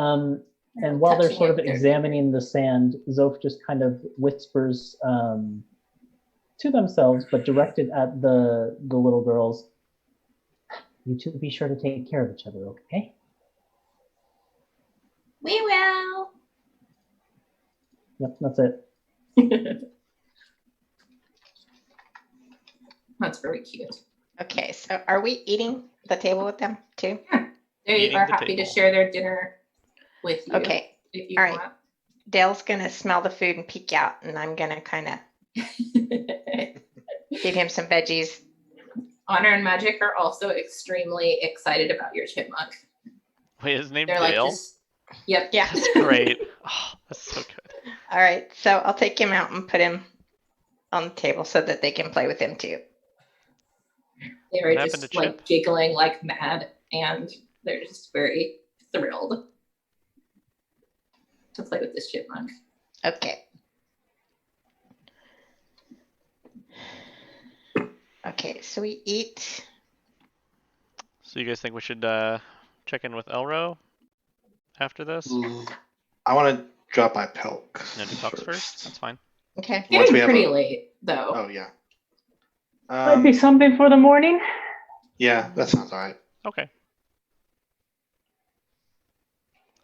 C: And while they're
A: touching
C: sort of
A: it, they're-
C: examining the sand, Zoph just kind of whispers to themselves, but directed at the little girls. You two be sure to take care of each other, okay?
A: We will.
C: Yep, that's it.
A: That's very cute.
E: Okay, so are we eating the table with them too?
A: They
D: Eating
A: are
D: the
A: happy to
D: table.
A: share their dinner with you.
E: Okay,
A: If you
E: all right.
A: want.
E: Dale's gonna smell the food and peek out, and I'm gonna kind of feed him some veggies.
A: Honor and Magic are also extremely excited about your chipmunk.
D: Wait, his name
A: They're like
D: Dale?
A: just, yep.
E: Yeah.
D: That's great. Oh, that's so good.
E: All right, so I'll take him out and put him on the table so that they can play with him too.
A: They
D: What
A: are
D: happened
A: just
D: to
A: like
D: Chip?
A: giggling like mad, and they're just very thrilled to play with this chipmunk.
E: Okay. Okay, so we eat.
D: So you guys think we should check in with Elro after this?
B: I want to drop my Pelk
D: No, do Pucks first? That's fine.
E: Okay.
A: It's
B: Once we
A: getting
B: have
A: pretty
B: a-
A: late, though.
B: Oh yeah.
C: Might be something for the morning.
B: Yeah, that sounds alright.
D: Okay.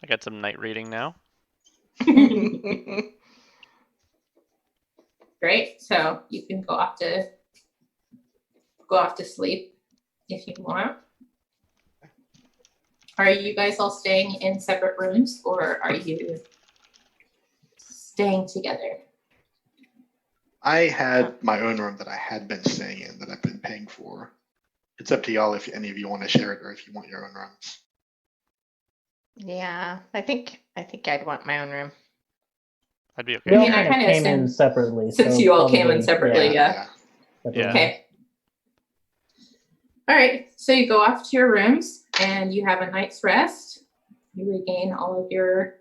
D: I got some night reading now.
A: Great. So you can go off to sleep if you want. Are you guys all staying in separate rooms, or are you staying together?
B: I had my own room that I had been staying in that I've been paying for. It's up to y'all if any of you want to share it or if you want your own rooms.
E: Yeah, I think I'd want my own room.
D: I'd be
C: We
D: okay.
C: all
A: mean, I
C: kind of
A: kinda
C: came in
A: assumed-
C: separately.
A: since
C: so
A: you all came in
C: probably,
A: separately, yeah.
C: separately.
D: Yeah.
A: Okay. All right. So you go off to your rooms and you have a night's rest. You regain all of your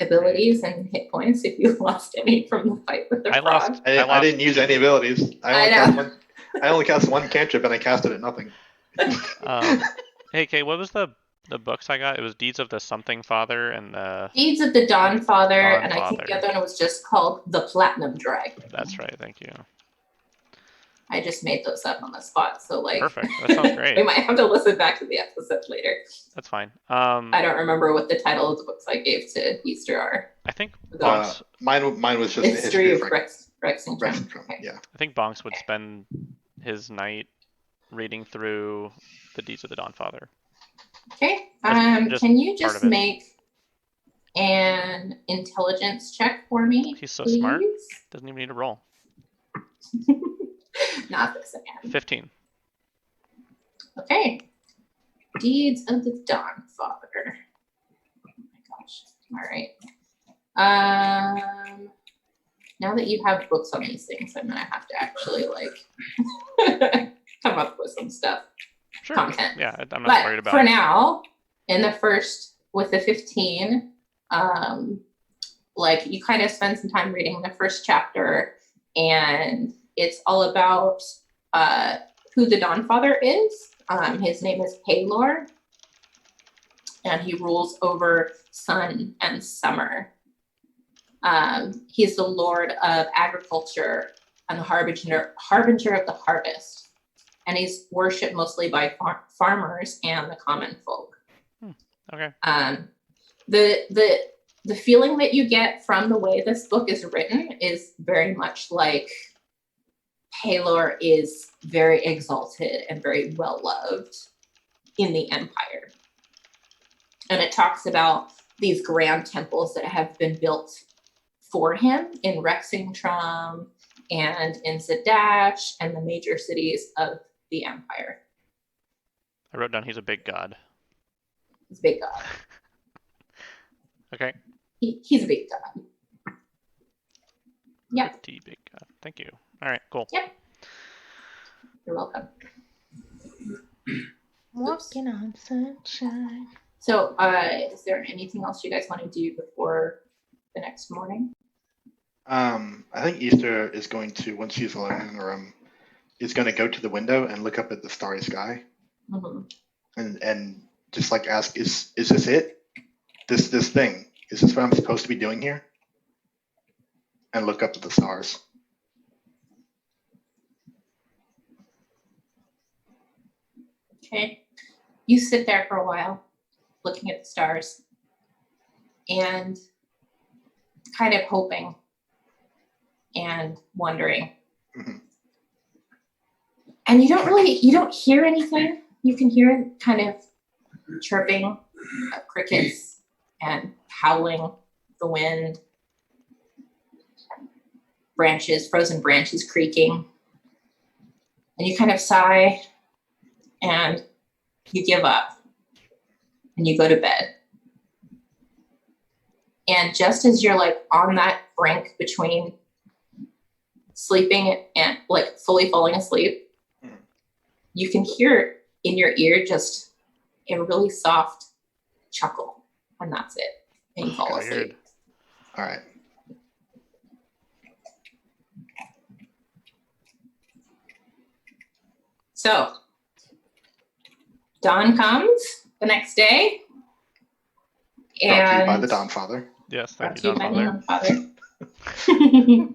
A: abilities and hit points if you lost any from the fight with the
D: I
A: frog.
D: lost-
B: I didn't use any abilities.
A: I
B: I only cast one cantrip and I cast it at nothing.
D: Hey, Kay, what was the books I got? It was Deeds of the Something Father and the...
A: Deeds of the Dawn Father, and I think
D: Dawnfather.
A: the other one was just called the Platinum Dragon.
D: That's right, thank you.
A: I just made those up on the spot, so like
D: Perfect, that sounds great.
A: we might have to listen back to the episode later.
D: That's fine.
A: I don't remember what the title of the books I gave to Easter are.
D: I think
A: The
D: Bonks,
B: Mine was just
A: The
B: the
A: history of
B: Rex.
A: Rexington.
B: Rexington, yeah.
D: I think Bonks would spend his night reading through the Deeds of the Dawnfather.
A: Okay.
D: Just
A: Can you
D: part
A: just
D: of it.
A: make an intelligence check for me?
D: He's so
A: please?
D: smart. Doesn't even need to roll.
A: Not this again.
D: 15.
A: Okay. Deeds of the Dawn Father. Oh my gosh. All right. Now that you have books on these things, I'm gonna have to actually like come up with some stuff.
D: Sure.
A: Content.
D: Yeah, I'm not
A: But
D: worried about
A: for
D: it.
A: now, in the first with the 15, like you kind of spend some time reading the first chapter, and it's all about who the Dawnfather is. His name is Palor, and he rules over sun and summer. He's the lord of agriculture and the harbinger of the harvest, and he's worshipped mostly by farmers and the common folk.
D: Okay.
A: The feeling that you get from the way this book is written is very much like Palor is very exalted and very well loved in the Empire. And it talks about these grand temples that have been built for him in Rexington and in Zadash and the major cities of the Empire.
D: I wrote down he's a big god.
A: He's a big god.
D: Okay.
A: He's a big god. Yeah.
D: Pretty big god. Thank you. All right, cool.
A: Yep. You're welcome.
E: Walking on sunshine.
A: So, is there anything else you guys want to do before the next morning?
B: I think Easter is going to, once she's alone in the room, is going to go to the window and look up at the starry sky and just like ask, is this it? This thing, is this what I'm supposed to be doing here? And look up at the stars.
A: Okay. You sit there for a while, looking at the stars and kind of hoping and wondering.
B: Mhm.
A: And you don't hear anything. You can hear kind of chirping of crickets and howling of the wind, frozen branches creaking. And you kind of sigh and you give up and you go to bed. And just as you're like on that brink between sleeping and like fully falling asleep, you can hear in your ear just a really soft chuckle, and that's it. And you fall asleep.
B: All right.
A: So dawn comes the next day.
B: Brought to you by
A: And
B: the Dawn Father.
D: Yes,
A: brought
D: thank
A: to
D: you,
A: you by
D: Don
A: the
D: Father.
A: Dawn Father.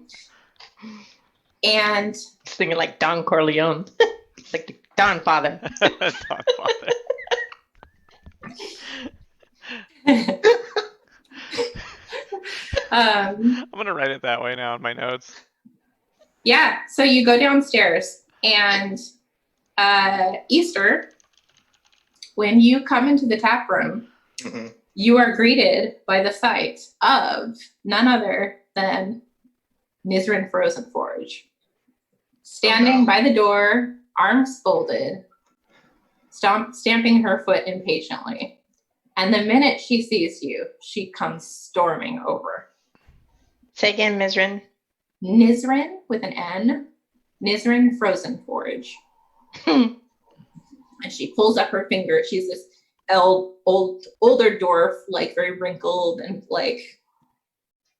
A: And
E: Singing like Don Corleone. Like the Don Father.
D: Don Father. I'm gonna write it that way now in my notes.
A: yeah, so you go downstairs, and Easter, when you come into the tap room, you are greeted by the sight of none other than Nizrin Frozen Forge, standing by the door, arms folded, stamping her foot impatiently. And the minute she sees you, she comes storming over.
E: Say again, Mizrin.
A: Nizrin with an N, Nizrin Frozen Forge. And she pulls up her finger. She's this older dwarf, like very wrinkled, and like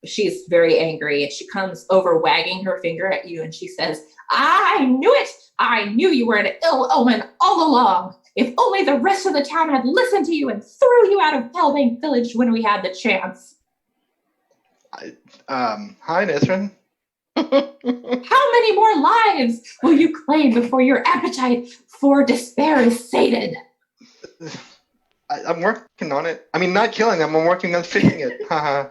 A: she's very angry. And she comes over wagging her finger at you, and she says, I knew it! I knew you were an ill omen all along. If only the rest of the town had listened to you and threw you out of Palebank Village when we had the chance.
B: Hi, Nizrin.
A: How many more lives will you claim before your appetite for despair is sated?
B: I'm working on it. I mean, not killing them. I'm working on fixing it. Haha.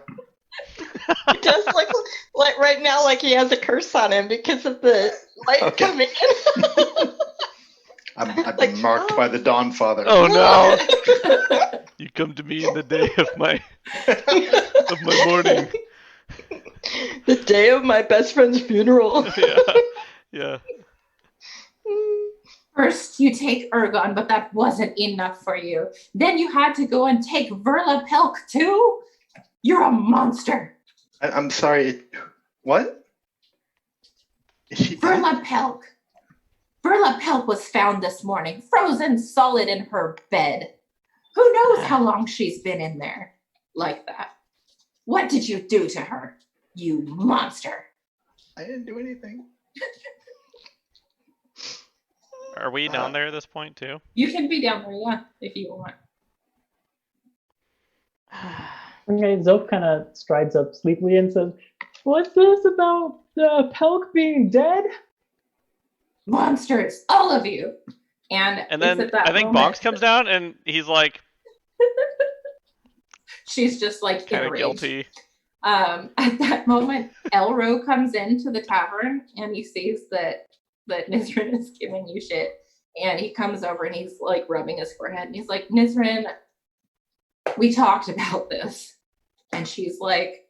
E: It does look like right now like he has a curse on him because of the light coming in.
B: I've been marked by the Dawn Father.
D: Oh no! You come to me in the day of my mourning.
E: The day of my best friend's funeral.
D: Yeah.
A: First, you take Ergon, but that wasn't enough for you. Then you had to go and take Verla Pelk too? You're a monster.
B: I'm sorry. What? Is she dead?
A: Verla Pelk. Verla Pelk was found this morning, frozen solid in her bed. Who knows how long she's been in there like that? What did you do to her, you monster?
B: I didn't do anything.
D: Are we down there at this point too?
A: You can be down there, yeah, if you want.
C: Okay, Zope kind of strides up sleepily and says, what's this about Pelk being dead?
A: Monsters, all of you. And
D: then
A: it's at that
D: I think
A: moment
D: Bonks comes down and he's like,
A: she's just like
D: kind of
A: enraged.
D: guilty.
A: At that moment, Elro comes into the tavern and he sees that Nizrin is giving you shit. And he comes over and he's like rubbing his forehead and he's like, Nizrin, we talked about this. And she's like,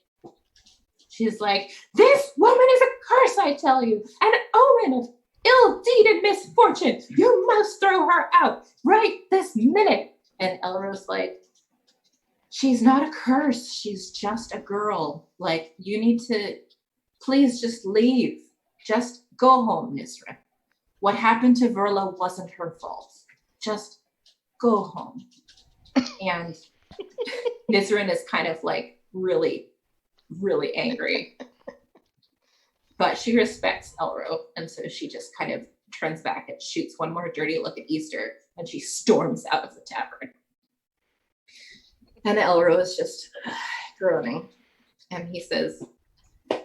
A: this woman is a curse, I tell you, an omen of ill deed and misfortune. You must throw her out right this minute. And Elro's like, she's not a curse. She's just a girl. Like, you need to, please just leave. Just go home, Nizrin. What happened to Verla wasn't her fault. Just go home. And Nizrin is kind of like really, really angry. But she respects Elro, and so she just kind of turns back and shoots one more dirty look at Easter, and she storms out of the tavern. And Elro is just groaning, and he says,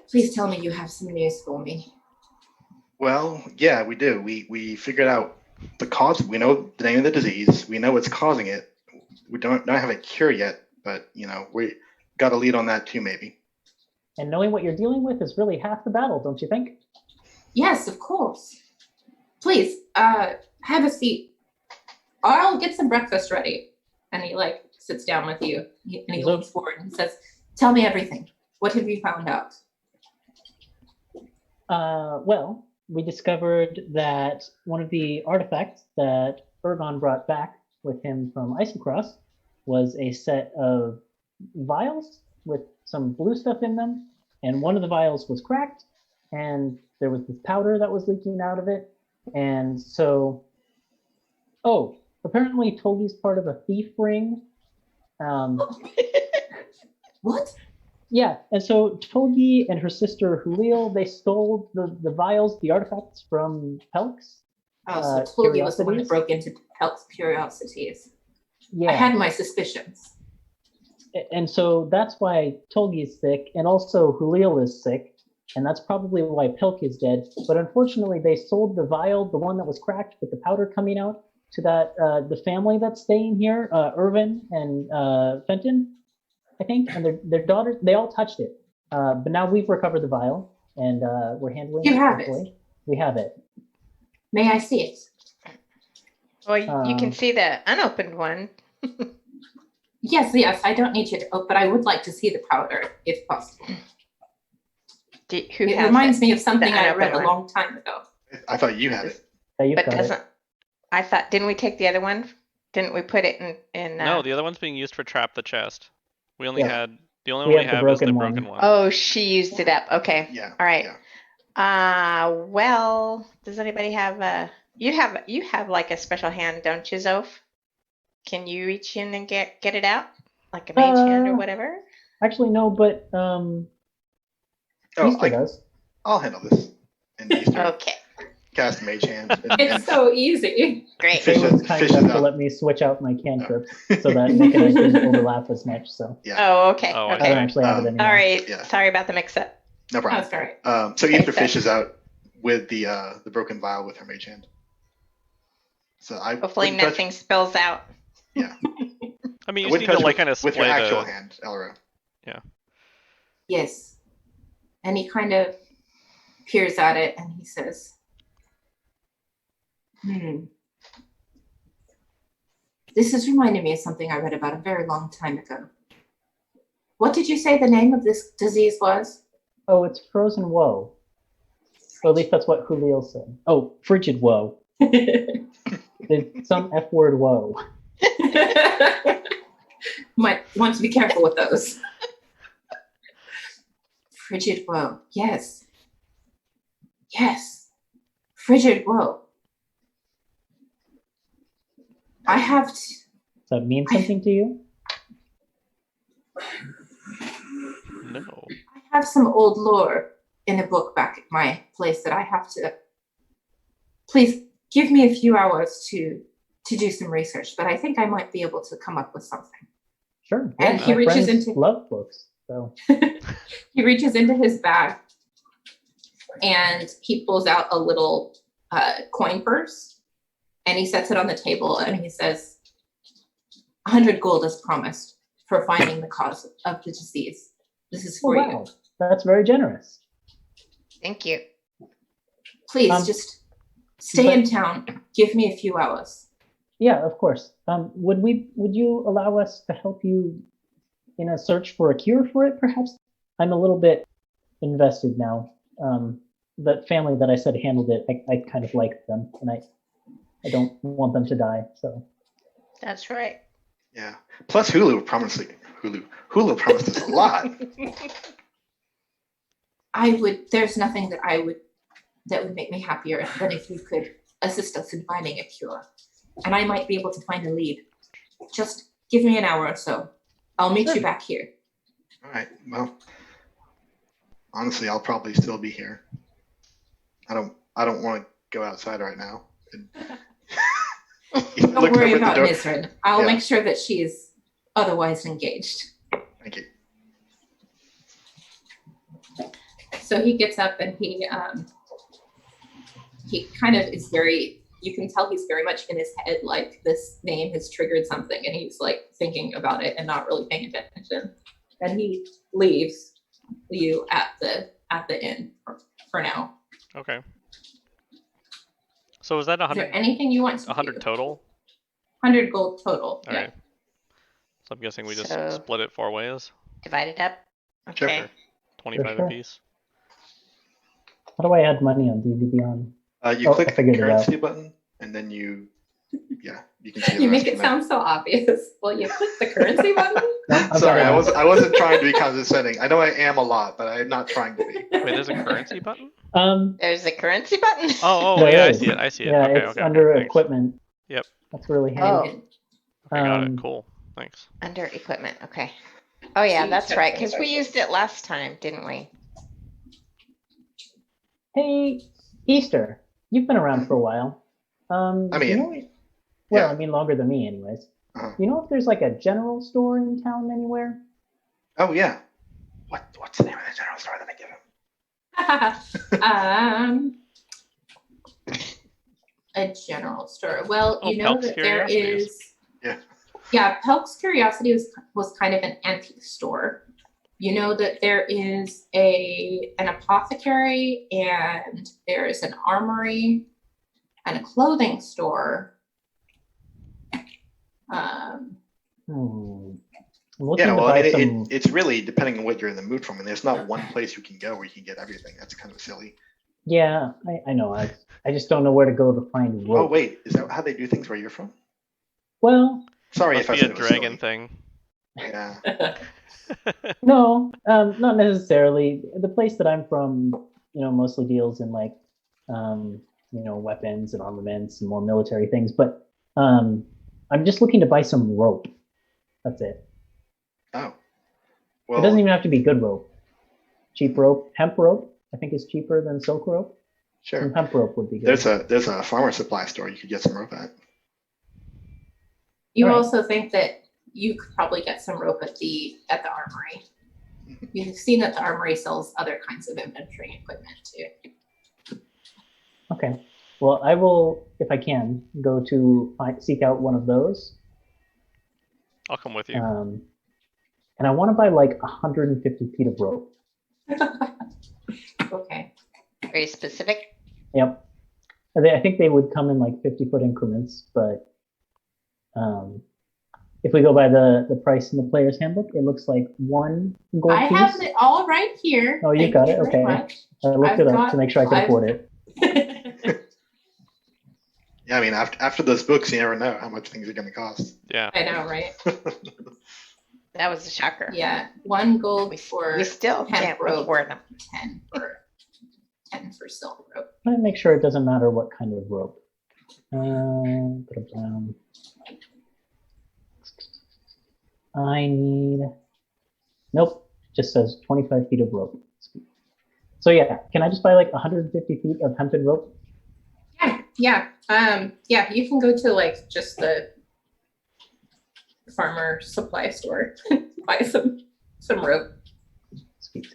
A: please tell me you have some news for me.
B: Well, yeah, we do. We figured out the cause. We know the name of the disease. We know what's causing it. We don't have a cure yet, but, we got a lead on that too, maybe.
C: And knowing what you're dealing with is really half the battle, don't you think?
A: Yes, of course. Please, have a seat. I'll get some breakfast ready. And he like sits down with you and he leans forward and says, tell me everything. What have you found out?
C: Well, we discovered that one of the artifacts that Ergon brought back with him from Isocross was a set of vials with some blue stuff in them, and one of the vials was cracked, and there was this powder that was leaking out of it, and so, apparently Tolgi's part of a thief ring.
A: What?
C: Yeah, and so Tolgi and her sister Julio, they stole the vials, the artifacts from Pelx.
A: Oh, so Tolgi was the one that
C: Curiosities?
A: broke into Pelk's Curiosities.
C: Yeah.
A: I had my suspicions.
C: And so that's why Tolgi is sick, and also Julio is sick, and that's probably why Pelk is dead. But unfortunately, they sold the vial, the one that was cracked with the powder coming out, to that the family that's staying here, Irvin and Fenton, I think, and their daughters. They all touched it, but now we've recovered the vial, and we're handling it.
A: You have it.
C: carefully. We have it.
A: May I see it?
E: Well, you can see the unopened one.
A: Yes, yes. I don't need you to, but I would like to see the powder, if possible.
E: Who
A: It
E: has
A: reminds
E: it?
A: me of something I
E: unopened
A: read a
E: one.
A: long time ago.
B: I thought you had it.
C: Yeah, you've
E: But
C: got it.
E: doesn't, I thought, didn't we take the other one? Didn't we put it in
D: No, the other one's being used for trap the chest. We only
C: Yeah.
D: had the only
C: We
D: one we
C: have the
D: have is the
C: broken
D: broken
C: one.
D: one.
E: Oh, she used it up. Okay.
B: Yeah.
E: All right.
B: Yeah.
E: Well, does anybody have you have like a special hand, don't you, Zoph? Can you reach in and get it out? Like a mage hand or whatever?
C: Actually, no, but Easter does.
B: I'll handle this. And Easter
E: Okay.
B: cast Mage Hand.
A: It's so easy.
E: Great.
B: Fish
C: They was kind
B: fishes
C: enough to
B: out.
C: let me switch out my cantrips so that Nick and I didn't overlap as much. So
B: Yeah.
E: Oh, okay.
D: Oh, I
C: I
E: okay.
C: don't actually have it anymore.
E: Sorry.
B: Yeah.
E: Sorry about the mix up.
B: No problem.
A: That's all right.
B: So
E: Okay,
B: Easter
E: so-
B: fishes out with the broken vial with her Mage Hand. So I
E: Hopefully
B: wouldn't touch-
E: nothing spills out.
B: Yeah.
D: I mean,
B: I
D: you just
B: wouldn't
D: need to
B: touch
D: like
B: with,
D: kind of
B: with your
D: split
B: actual
D: the.
B: hand, Elro.
A: Yes. And he kind of peers at it and he says, This is reminding me of something I read about a very long time ago. What did you say the name of this disease was?
C: Oh, it's frozen woe. Or at least that's what Julio said. Oh, frigid woe. It's some F word woe.
A: Might want to be careful with those. Frigid woe. Yes. Yes. Frigid woe. I have
C: Does that mean something to you?
D: No.
A: I have some old lore in a book back at my place that I have to. Please give me a few hours to do some research, but I think I might be able to come up with something.
C: Sure.
A: And
C: yeah,
A: he
C: my
A: reaches
C: friends
A: into-
C: love books. So
A: He reaches into his bag and he pulls out a little coin purse and he sets it on the table and he says, 100 gold as promised for finding the cause of the disease. This is for
C: wow, that's very generous.
E: Thank you.
A: you. Please just stay
C: but-
A: in town. Give me a few hours.
C: Yeah, of course. Would you allow us to help you in a search for a cure for it, perhaps? I'm a little bit invested now. The family that I said handled it, I kind of like them, and I don't want them to die. So
E: That's right.
B: Yeah. Plus Hulu promised us a lot.
A: There's nothing that would make me happier than if you could assist us in finding a cure. And I might be able to find a lead. Just give me an hour or so. I'll meet you back here.
B: All right. Well, honestly, I'll probably still be here. I don't want to go outside right now.
A: Don't worry about Nisrin. I'll
B: Yeah.
A: make sure that she is otherwise engaged.
B: Thank you.
A: So he gets up and he kind of is very, you can tell he's very much in his head, like this name has triggered something and he's like thinking about it and not really paying attention. And he leaves you at the inn for now.
D: Okay. So was that
A: Is there
D: 100,
A: anything you want to
D: 100
A: do?
D: total?
A: 100 gold total.
D: All
A: yeah.
D: right. So I'm guessing we just
E: So-
D: split it 4 ways,
E: Divide it up.
B: Sure.
E: Okay.
D: 25
C: sure.
D: apiece.
C: how do I add money on D&D Beyond?
B: You
C: Oh, I
B: click the
C: figured it out.
B: currency button, and then you Yeah, you can see the
A: You
B: rest
A: make it
B: of
A: sound so obvious. Well, you click the currency button.
C: No, I've
B: Sorry,
C: got it.
B: I wasn't trying to be condescending. I know I am a lot, but I'm not trying to be.
D: Wait, there's a currency button?
E: There's a currency button.
D: Oh,
C: There
D: yeah, I
C: is.
D: see it. I see it.
C: Yeah,
D: Okay,
C: it's
D: okay,
C: under
D: okay. Thanks.
C: equipment.
D: Yep.
C: That's really
A: And
C: handy.
A: you can-
D: Okay, got it.
C: Um,
D: Cool. Thanks.
E: Under equipment. Okay. Oh yeah,
A: See,
E: that's
A: check
E: right.
A: those
E: Because we
A: out.
E: used it last time, didn't we?
C: Hey, Easter, you've been around for a while.
B: I
C: do you
B: mean,
C: know, well,
B: yeah.
C: I mean, longer than me, anyways.
B: Uh-huh.
C: You know if there's like a general store in town anywhere?
B: Oh yeah. What's the name of the general store that I give him?
A: A general store. Well,
D: Oh,
A: you know
D: Pelk's
A: that there
D: Curiosities.
A: is.
B: Yeah.
A: Yeah, Pelk's Curiosity was kind of an antique store. You know that there is an apothecary and there is an armory and a clothing store.
C: I'm looking
B: Yeah,
C: to
B: well, I
C: buy
B: mean,
C: some.
B: it's really depending on what you're in the mood for. I mean, there's not one place you can go where you can get everything. That's kind of silly.
C: Yeah, I know. I just don't know where to go to find rope.
B: Oh wait, is that how they do things where you're from?
C: Well,
B: Sorry
D: Must
B: if I
D: be
B: said
D: a
B: it was
D: dragon
B: silly.
D: thing.
B: Yeah.
C: no, not necessarily. The place that I'm from, mostly deals in like, weapons and armaments and more military things. But I'm just looking to buy some rope. That's it.
B: Oh.
C: It doesn't
B: Well,
C: even have to be good rope. Cheap rope, hemp rope, I think is cheaper than silk rope.
B: sure.
C: Some hemp rope would be good.
B: There's a farmer supply store you could get some rope at.
A: You
C: All right.
A: also think that you could probably get some rope at the armory. You've seen that the armory sells other kinds of inventory equipment too.
C: Okay. Well, I will, if I can, go to seek out one of those.
D: I'll come with you.
C: And I want to buy like 150 feet of rope.
A: Okay.
E: Very specific.
C: Yep. I think they would come in like 50-foot increments, but if we go by the price in the player's handbook, it looks like one gold
A: I
C: piece.
A: have it all right here.
C: Oh, you
A: Thank
C: got it?
A: very
C: Okay.
A: much.
C: I looked
A: I've
C: it up
A: got-
C: to make sure I could
A: I've-
C: afford it.
B: Yeah, I mean, after those books, you never know how much things are going to cost.
D: Yeah.
A: I know, right?
E: That was a shocker.
A: Yeah, 1 gold
E: We
A: for
E: still
A: hemp
E: can't
A: rope.
E: afford them.
A: 10 for silk rope.
C: I make sure it doesn't matter what kind of rope. Put it down. I need. Nope, just says 25 feet of rope. So yeah, can I just buy like 150 feet of hempen rope?
A: Yeah. Yeah, you can go to like just the farmer supply store, buy some rope.
C: Sweet.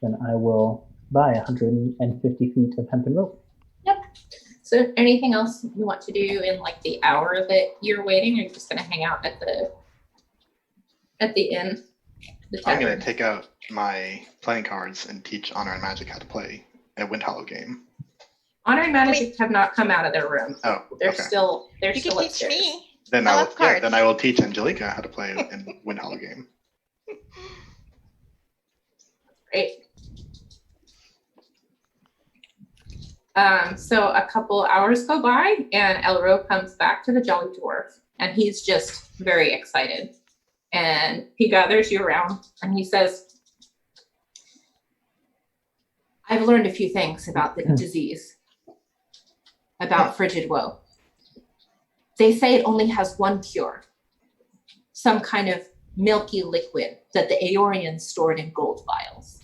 C: Then I will buy 150 feet of hempen rope.
A: So anything else you want to do in like the hour that you're waiting, or you're just gonna hang out at the inn? The
B: I'm going
A: tavern?
B: to take out my playing cards and teach Honor and Magic how to play a Wind Hollow game.
A: Honor and Magic have not come out of their room.
B: Oh,
A: They're
B: okay.
A: still
E: You can teach
A: upstairs.
E: me.
B: Then
E: I
B: I will,
E: love cards.
B: then I will teach Angelica how to play a Wind Hollow game.
A: Great. So a couple hours go by and Elro comes back to the Jolly Dwarf and he's just very excited. And he gathers you around and he says, I've learned a few things about the disease, about frigid woe. They say it only has one cure, some kind of milky liquid that the Aeorians stored in gold vials.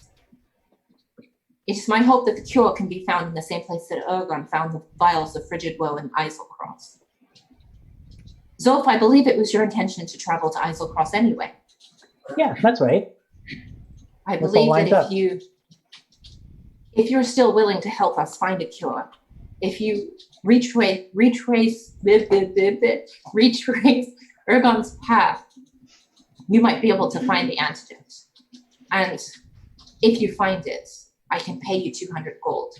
A: It is my hope that the cure can be found in the same place that Ergon found the vials of frigid woe in Eiselcross. Zolf, I believe it was your intention to travel to Eiselcross anyway.
C: Yeah, that's right.
A: I
C: That's all
A: believe
C: lined
A: that
C: up.
A: if you're still willing to help us find a cure, if you retrace Ergon's path, you might be able to find the antidote. And if you find it, I can pay you 200 gold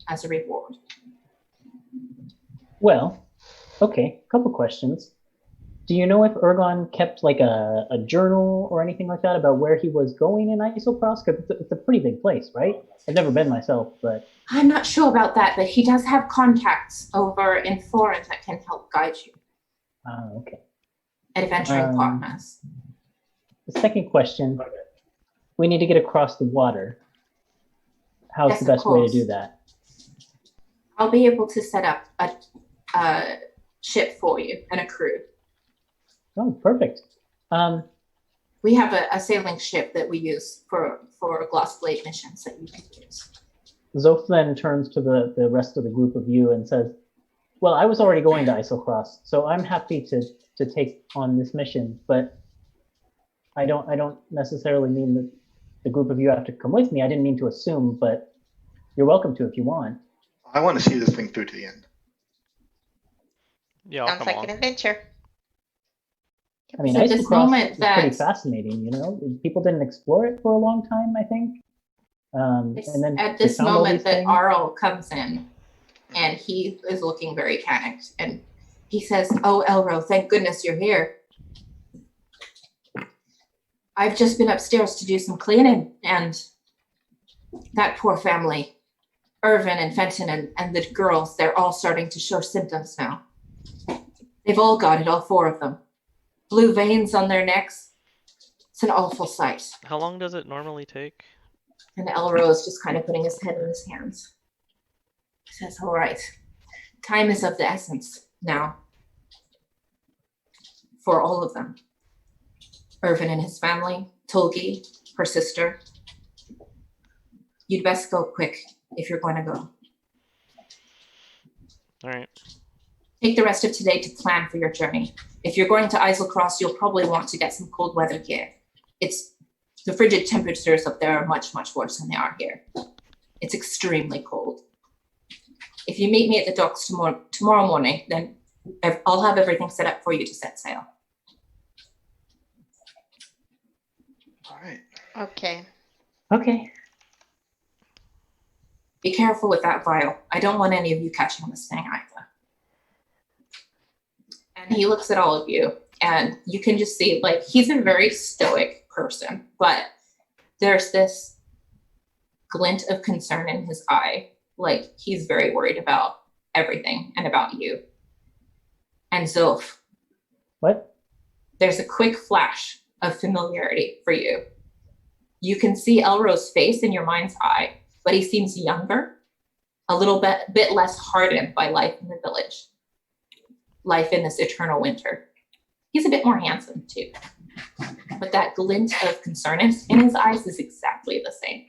A: as a reward.
C: Well, okay, couple questions. Do you know if Ergon kept like a journal or anything like that about where he was going in Isocross? Because it's a pretty big place, right? I've never been myself, but
A: I'm not sure about that, but he does have contacts over in Foreign that can help guide you.
C: Okay.
A: Adventuring partners.
C: The second question: we need to get across the water. How's
A: Yes,
C: the
A: of
C: best way to
A: course.
C: do that?
A: I'll be able to set up a ship for you and a crew.
C: Oh, perfect.
A: We have a sailing ship that we use for glass blade missions that you can use.
C: Zoph then turns to the rest of the group of you and says, well, I was already going to Isocross, so I'm happy to take on this mission, but I don't necessarily mean that the group of you have to come with me. I didn't mean to assume, but you're welcome to if you want.
B: I want to see this thing through to the end.
D: Yeah, I'll
E: Sounds
D: come
E: like
D: along.
E: an adventure.
C: I mean,
A: So at this
C: Isocross
A: moment
C: is pretty
A: that-
C: fascinating, you know? People didn't explore it for a long time, I think. And then
A: At
C: they
A: this
C: found all
A: moment
C: these
A: that
C: things.
A: Arl comes in, and he is looking very panicked, and he says, "Oh, Elro, thank goodness you're here. I've just been upstairs to do some cleaning, and that poor family, Irvin and Fenton and the girls, they're all starting to show symptoms now. They've all got it, all four of them. Blue veins on their necks. It's an awful sight."
D: How long does it normally take?
A: And Elro is just kind of putting his head in his hands. He says, "All right, time is of the essence now for all of them. Irvin and his family, Tolgi, her sister. You'd best go quick if you're going to go.
D: All right.
A: Take the rest of today to plan for your journey. If you're going to Islecross, you'll probably want to get some cold weather gear. The frigid temperatures up there are much, much worse than they are here. It's extremely cold. If you meet me at the docks tomorrow morning, then I'll have everything set up for you to set sail."
B: All right.
E: Okay.
C: Okay.
A: Be careful with that vial. I don't want any of you catching this thing either. And he looks at all of you, and you can just see, like, he's a very stoic person, but there's this glint of concern in his eye. Like, he's very worried about everything and about you. And Zoph,
C: What?
A: there's a quick flash of familiarity for you. You can see Elro's face in your mind's eye, but he seems younger, a little bit less hardened by life in the village, life in this eternal winter. He's a bit more handsome too, but that glint of concern in his eyes is exactly the same.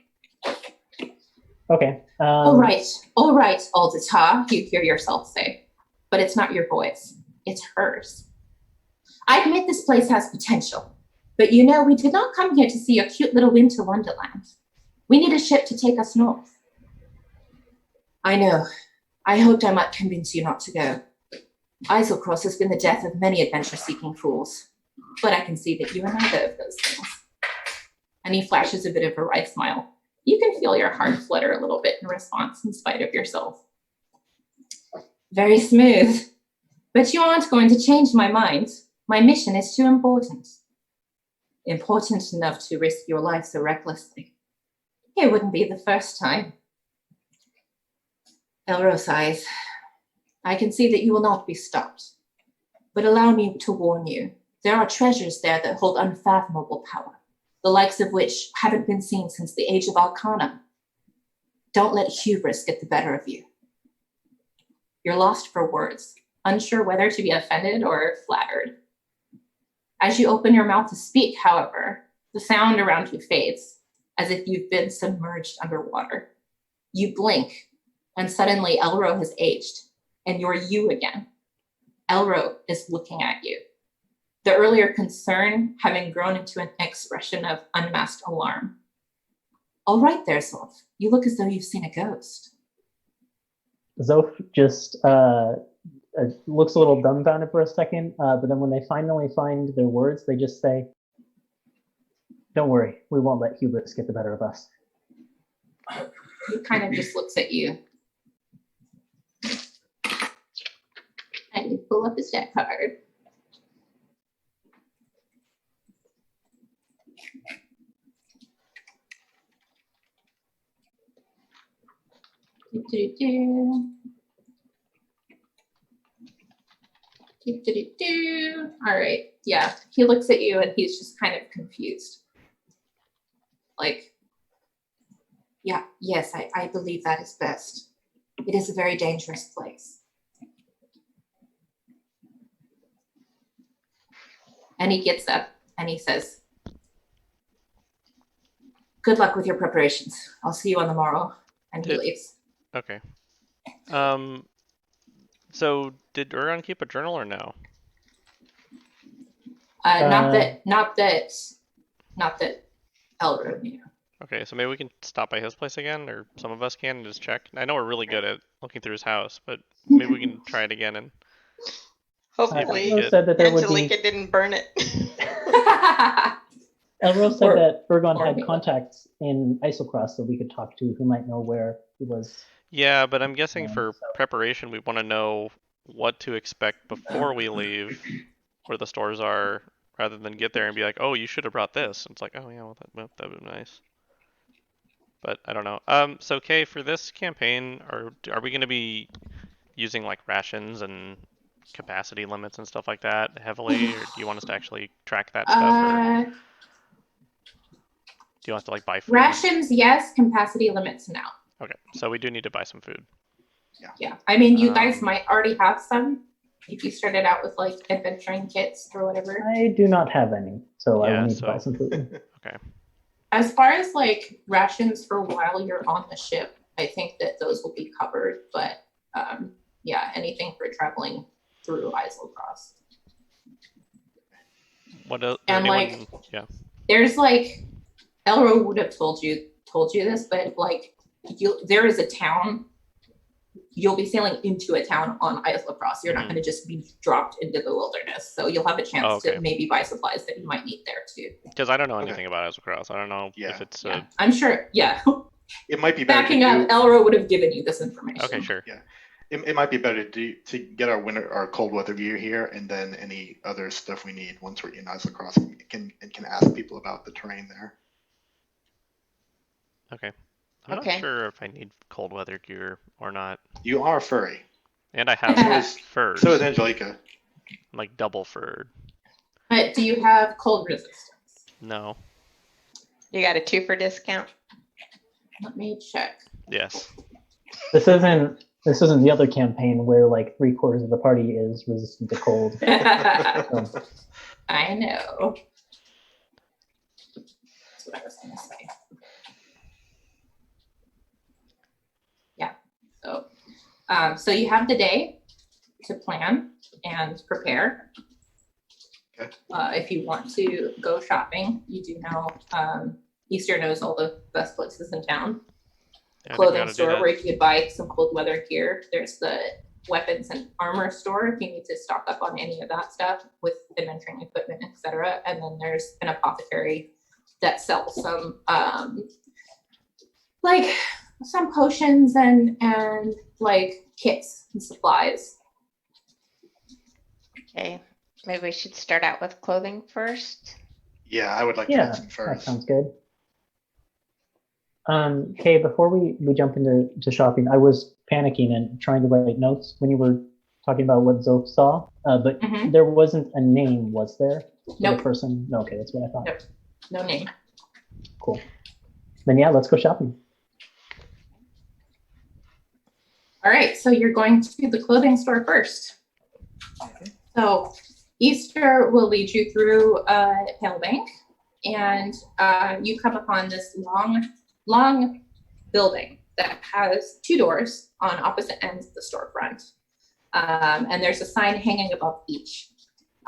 C: Okay.
A: All right, Alditar, you hear yourself say, but it's not your voice, it's hers. I admit this place has potential, but you know, we did not come here to see a cute little winter wonderland. We need a ship to take us north. I know. I hoped I might convince you not to go. Islecross has been the death of many adventure-seeking fools, but I can see that you are neither of those things. And he flashes a bit of a wry smile. You can feel your heart flutter a little bit in response in spite of yourself. Very smooth. But you aren't going to change my mind. My mission is too important. Important enough to risk your life so recklessly. It wouldn't be the first time. Elro sighs. I can see that you will not be stopped. But allow me to warn you. There are treasures there that hold unfathomable power, the likes of which haven't been seen since the age of Arcana. Don't let hubris get the better of you. You're lost for words, unsure whether to be offended or flattered. As you open your mouth to speak, however, the sound around you fades, as if you've been submerged underwater. You blink, and suddenly Elro has aged, and you're you again. Elro is looking at you. The earlier concern having grown into an expression of unmasked alarm. All right there, Zolf. You look as though you've seen a ghost.
C: Zoph just looks a little dumbfounded for a second, but then when they finally find their words, they just say, "Don't worry, we won't let hubris get the better of us."
A: He kind of just looks at you. And you pull up his deck card. Do-do-do. Do-do-do-do. All right. Yeah. He looks at you and he's just kind of confused. Like, yeah, yes, I believe that is best. It is a very dangerous place. And he gets up and he says, good luck with your preparations. I'll see you on the morrow. And he leaves.
D: Okay. So did Urion keep a journal or no?
A: Not that Elro knew.
D: Okay, so maybe we can stop by his place again, or some of us can, and just check. I know we're really good at looking through his house, but maybe we can try it again and
E: Hopefully,
D: Elrose
C: said that there would
E: Angelica
C: be.
E: didn't burn it.
C: Elrose said that Ergon had
A: me.
C: contacts in Isocross that we could talk to who might know where he was.
D: Yeah, but I'm guessing
C: Yeah,
D: for
C: so-
D: preparation, we want to know what to expect before we leave, where the stores are, rather than get there and be like, oh, you should have brought this. And it's like, oh yeah, well, that would be nice. But I don't know. So Kay, for this campaign, are we going to be using like rations and capacity limits and stuff like that heavily, or do you want us to actually track that stuff, or do you want to like buy food?
A: Rations, yes. Capacity limits, no.
D: Okay, so we do need to buy some food.
A: Yeah. I mean, you guys
D: Um,
A: might already have some if you started out with like adventuring kits or whatever.
C: I do not have any, so I
D: Yeah,
C: will need to buy
D: so-
C: some food.
D: Okay.
A: As far as like rations for while you're on the ship, I think that those will be covered. But yeah, anything for traveling through Islecross.
D: What else?
A: And,
D: Anyone?
A: like-
D: Yeah.
A: There's like Elro would have told you this, but like there is a town. You'll be sailing into a town on Islecross. You're not
D: Mhm.
A: going to just be dropped into the wilderness. So you'll have a chance
D: Oh, okay.
A: to maybe buy supplies that you might need there too.
D: Because I don't know
B: Okay.
D: anything about Islecross. I don't know
B: Yeah.
D: if it's
A: Yeah, I'm sure. Yeah,
B: It might be better
A: backing
B: to
A: up,
B: do,
A: Elro would have given you this information.
D: okay, sure.
B: it might be better to get our cold weather gear here, and then any other stuff we need once we're in Islecross can ask people about the terrain there.
D: Okay. I'm
E: Okay.
D: not sure if I need cold weather gear or not.
B: You are furry.
D: And I have
A: So
B: is-
D: furs.
B: So is Angelica.
D: I'm like double furred.
A: But do you have cold resistance?
D: No.
E: You got a 2 for discount?
A: Let me check.
D: Yes.
C: This isn't the other campaign where like 3/4 of the party is resistant to cold.
A: I know. That's what I was going to say. Yeah. So you have the day to plan and prepare.
B: Okay.
A: If you want to go shopping, you do know Easter knows all the best places in town.
D: Yeah, I think we
A: Clothing
D: oughta do
A: store
D: that.
A: where you could buy some cold weather gear. There's the weapons and armor store if you need to stock up on any of that stuff with adventuring equipment, etc. And then there's an apothecary that sells some like some potions and like kits and supplies.
E: Okay. Maybe we should start out with clothing first.
B: Yeah, I would like to
C: Yeah,
B: get some
C: that
B: furs.
C: sounds good. Kay, before we jump into shopping, I was panicking and trying to write notes when you were talking about what Zoe saw, but
A: Mhm.
C: there wasn't a name, was there? For
A: Nope.
C: The person? No, okay, that's what I thought.
A: Nope. No name.
C: Cool. Then yeah, let's go shopping.
A: All right, so you're going to the clothing store first. So Easter will lead you through Palebank, and you come upon this long building that has 2 doors on opposite ends of the storefront. And there's a sign hanging above each.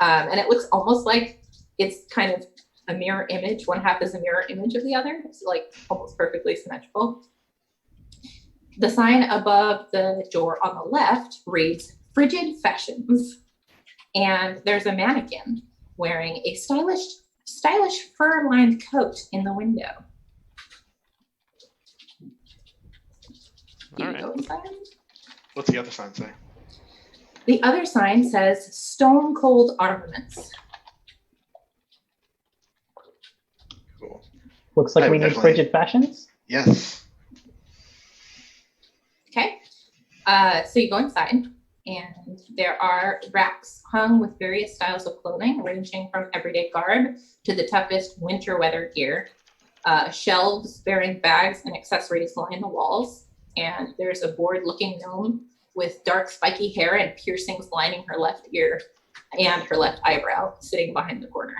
A: And it looks almost like it's kind of a mirror image. One half is a mirror image of the other. It's like almost perfectly symmetrical. The sign above the door on the left reads Frigid Fashions. And there's a mannequin wearing a stylish fur-lined coat in the window. Do you
D: All right.
A: go inside?
B: What's the other sign say?
A: The other sign says Stone Cold Armaments.
B: Cool.
C: Looks like
B: I
C: we need
B: definitely-
C: frigid fashions.
B: Yes.
A: Okay. So you go inside, and there are racks hung with various styles of clothing, ranging from everyday garb to the toughest winter weather gear. Shelves bearing bags and accessories line the walls, and there's a bored-looking gnome with dark spiky hair and piercings lining her left ear and her left eyebrow sitting behind the corner.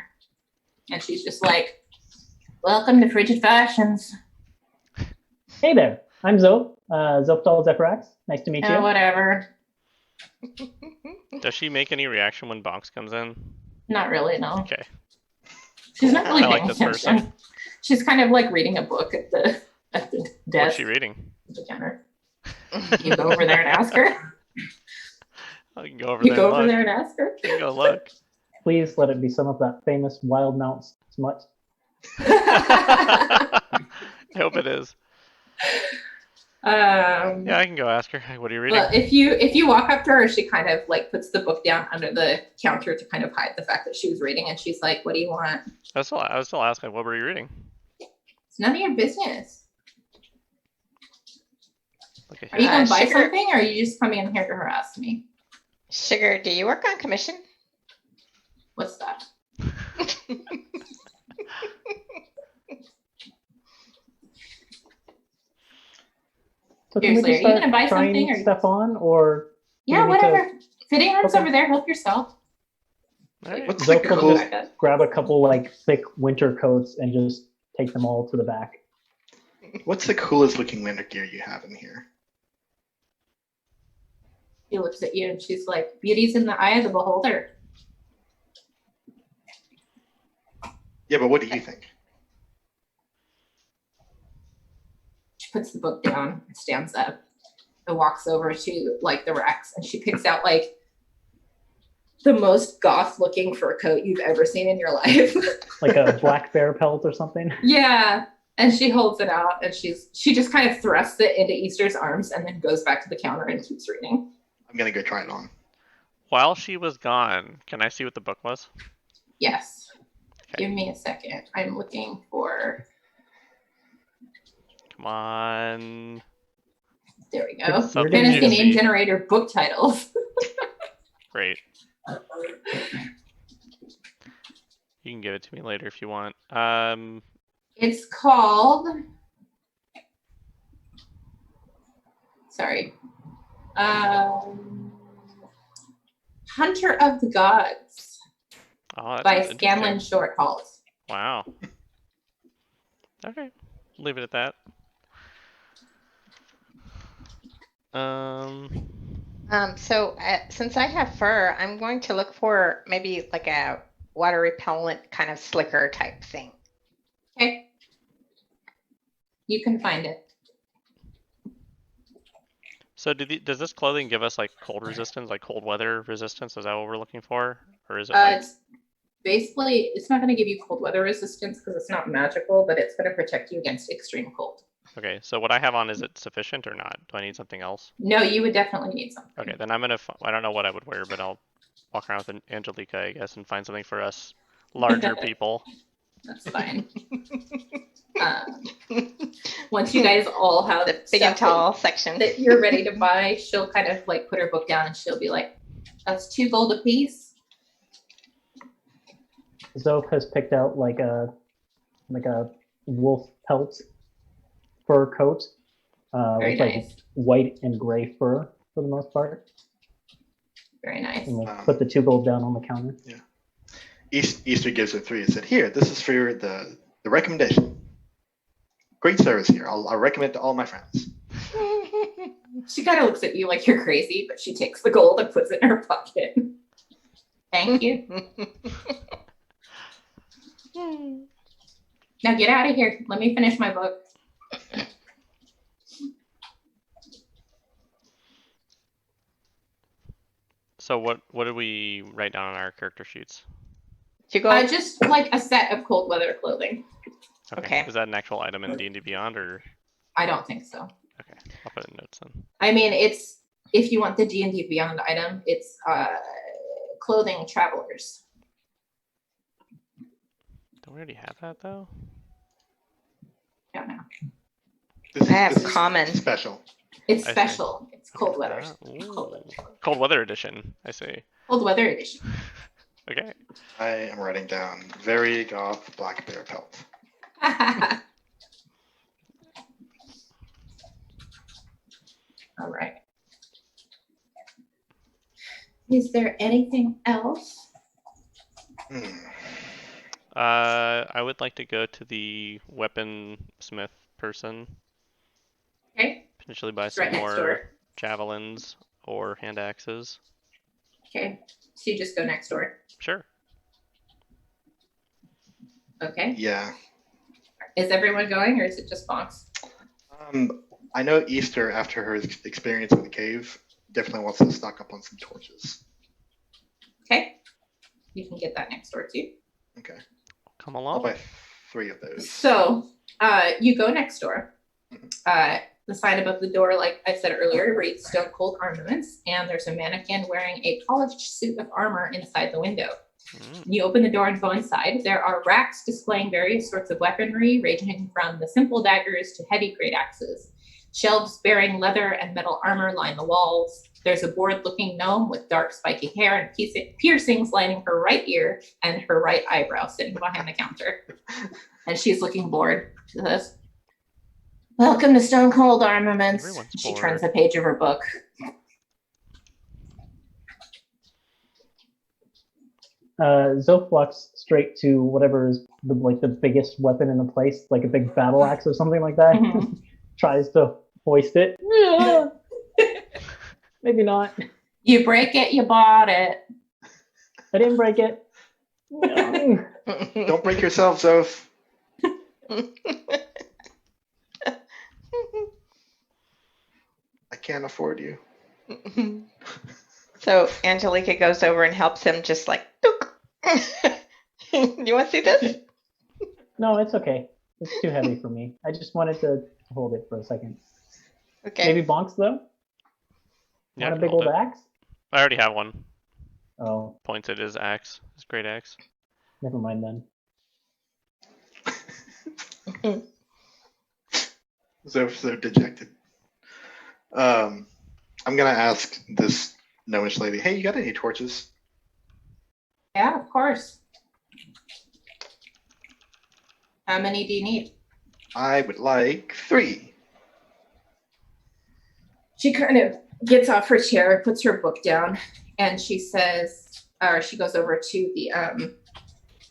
A: And she's just like, welcome to Frigid Fashions.
C: Hey there, I'm Zoe, Zophdal Zephyrax. Nice to meet you.
A: Whatever.
D: Does she make any reaction when Bonks comes in?
A: Not really, no.
D: Okay.
A: She's not really
D: I like
A: paying
D: this
A: attention.
D: person.
A: She's kind of like reading a book at the
D: What's
A: desk.
D: she reading?
A: The counter. You go over there and ask her.
D: I can go over
A: You
D: there
A: go
D: and
A: over
D: look.
A: there and ask her.
D: You can go look.
C: Please let it be some of that famous Wild Mount smut.
D: I hope it is.
A: Yeah,
D: Yeah, I can go ask her. What are you reading?
A: well, if you walk up to her, she kind of like puts the book down under the counter to kind of hide the fact that she was reading, and she's like, "What do you want?"
D: I was still asking, what were you reading?
A: It's none of your business.
D: Look at
A: Are you gonna buy
E: Sugar.
A: something, or are you just coming in here to harass me?
E: Sugar, do you work on commission?
A: What's that?
C: So can we
A: Seriously,
C: just
A: are you
C: start
A: gonna buy
C: trying
A: something, or
C: stuff on, or
A: yeah,
C: we need to-
A: whatever. Fitting room's
C: Okay.
A: over there. Help yourself.
D: All right.
B: What's the
C: Zoe will
B: coolest?
C: just grab a couple like thick winter coats and just take them all to the back?
B: What's the coolest looking winter gear you have in here?
A: She looks at you and she's like, "Beauty's in the eye of the beholder."
B: Yeah, but what do you think?
A: She puts the book down and stands up and walks over to like the racks, and she picks out like the most goth looking fur coat you've ever seen in your life.
C: Like a black bear pelt or something?
A: Yeah. And she holds it out, and she just kind of thrusts it into Easter's arms and then goes back to the counter and keeps reading.
B: I'm gonna go try it on.
D: While she was gone, can I see what the book was?
A: Yes.
D: Okay.
A: Give me a second. I'm looking for.
D: Come on.
A: There we go.
D: Something
A: Fantasy
D: juicy.
A: name generator book titles.
D: Great. You can give it to me later if you want.
A: It's called. Sorry. Hunter of the Gods
D: Oh, that
A: by
D: sounds interesting.
A: Scanlan Shorthalt.
D: Wow. Okay, leave it at that.
E: So since I have fur, I'm going to look for maybe like a water repellent kind of slicker type thing.
A: Okay. You can find it.
D: So does this clothing give us like cold resistance, like cold weather resistance? Is that what we're looking for, or is it?
A: It's basically, it's not going to give you cold weather resistance because it's not magical, but it's going to protect you against extreme cold.
D: Okay, so what I have on, is it sufficient or not? Do I need something else?
A: No, you would definitely need something.
D: Okay, then I'm gonna. I don't know what I would wear, but I'll walk around with Angelica, I guess, and find something for us larger people.
A: That's fine. Once you guys all have
E: The big and
A: stuff
E: tall section.
A: that you're ready to buy, she'll kind of like put her book down and she'll be like, "That's 2 gold a piece."
C: Zoe has picked out like a wolf pelt fur coat
A: Very
C: with like
A: nice.
C: white and gray fur for the most part.
A: Very nice.
C: And we'll put the 2 gold down on the counter.
B: Easter gives her 3 and said, "Here, this is for the recommendation. Great service here. I'll recommend it to all my friends."
A: She kind of looks at you like you're crazy, but she takes the gold and puts it in her pocket. Thank you. Now get out of here. Let me finish my book.
D: So what did we write down on our character sheets?
E: You go.
A: Just like a set of cold weather clothing.
E: Okay.
D: Is that an actual item in D&D Beyond, or?
A: I don't think so.
D: Okay, I'll put it in notes then.
A: I mean, it's if you want the D&D Beyond item, it's clothing travelers.
D: Don't we already have that though?
A: Don't know.
B: This
E: I have
B: this is
E: common.
B: special.
A: It's
D: I see.
A: special. It's cold weather.
D: Ooh. Cold weather edition. I see.
A: Cold weather edition.
D: Okay.
B: I am writing down very goth black bear pelt.
A: All right. Is there anything else?
B: Hmm.
D: I would like to go to the weaponsmith person.
A: Okay.
D: Potentially buy
A: It's
D: some
A: right next
D: more
A: door.
D: javelins or hand axes.
A: Okay. So you just go next door.
D: Sure.
A: Okay.
B: Yeah.
A: Is everyone going or is it just Bonks?
B: I know Easter, after her experience in the cave, definitely wants to stock up on some torches.
A: Okay. You can get that next door too.
B: Okay.
D: Come
B: I'll
D: along.
B: buy 3 of those.
A: So you go next door. The sign above the door, like I said earlier, reads Stone Cold Armaments, and there's a mannequin wearing a polished suit of armor inside the window. You open the door and go inside. There are racks displaying various sorts of weaponry, ranging from the simple daggers to heavy great axes. Shelves bearing leather and metal armor line the walls. There's a bored-looking gnome with dark spiky hair and piercings lining her right ear and her right eyebrow sitting behind the counter. And she's looking bored. She says, "Welcome to Stone Cold Armaments."
D: Everyone's
A: She
D: bored.
A: turns a page of her book.
C: Zoe walks straight to whatever is the biggest weapon in the place, like a big battle axe or something like that.
A: Mhm.
C: Tries to hoist it. Yeah. Maybe not.
A: You break it, you bought it.
C: I didn't break it. No.
B: Don't break yourself, Zoph. I can't afford you.
E: So Angelica goes over and helps him, just like, "Dook." You want to see this?
C: No, it's okay. It's too heavy for me. I just wanted to hold it for a second.
E: Okay.
C: Maybe Bonks, though?
D: Yeah, I
C: Want a
D: can
C: big
D: hold
C: old
D: it.
C: axe?
D: I already have one.
C: Oh,
D: Points at his axe. His great axe.
C: never mind then.
B: Zoph's so dejected. I'm gonna ask this gnomish lady, "Hey, you got any torches?"
A: Yeah, of course. How many do you need?
B: I would like 3.
A: She kind of gets off her chair, puts her book down, and she says, or she goes over to the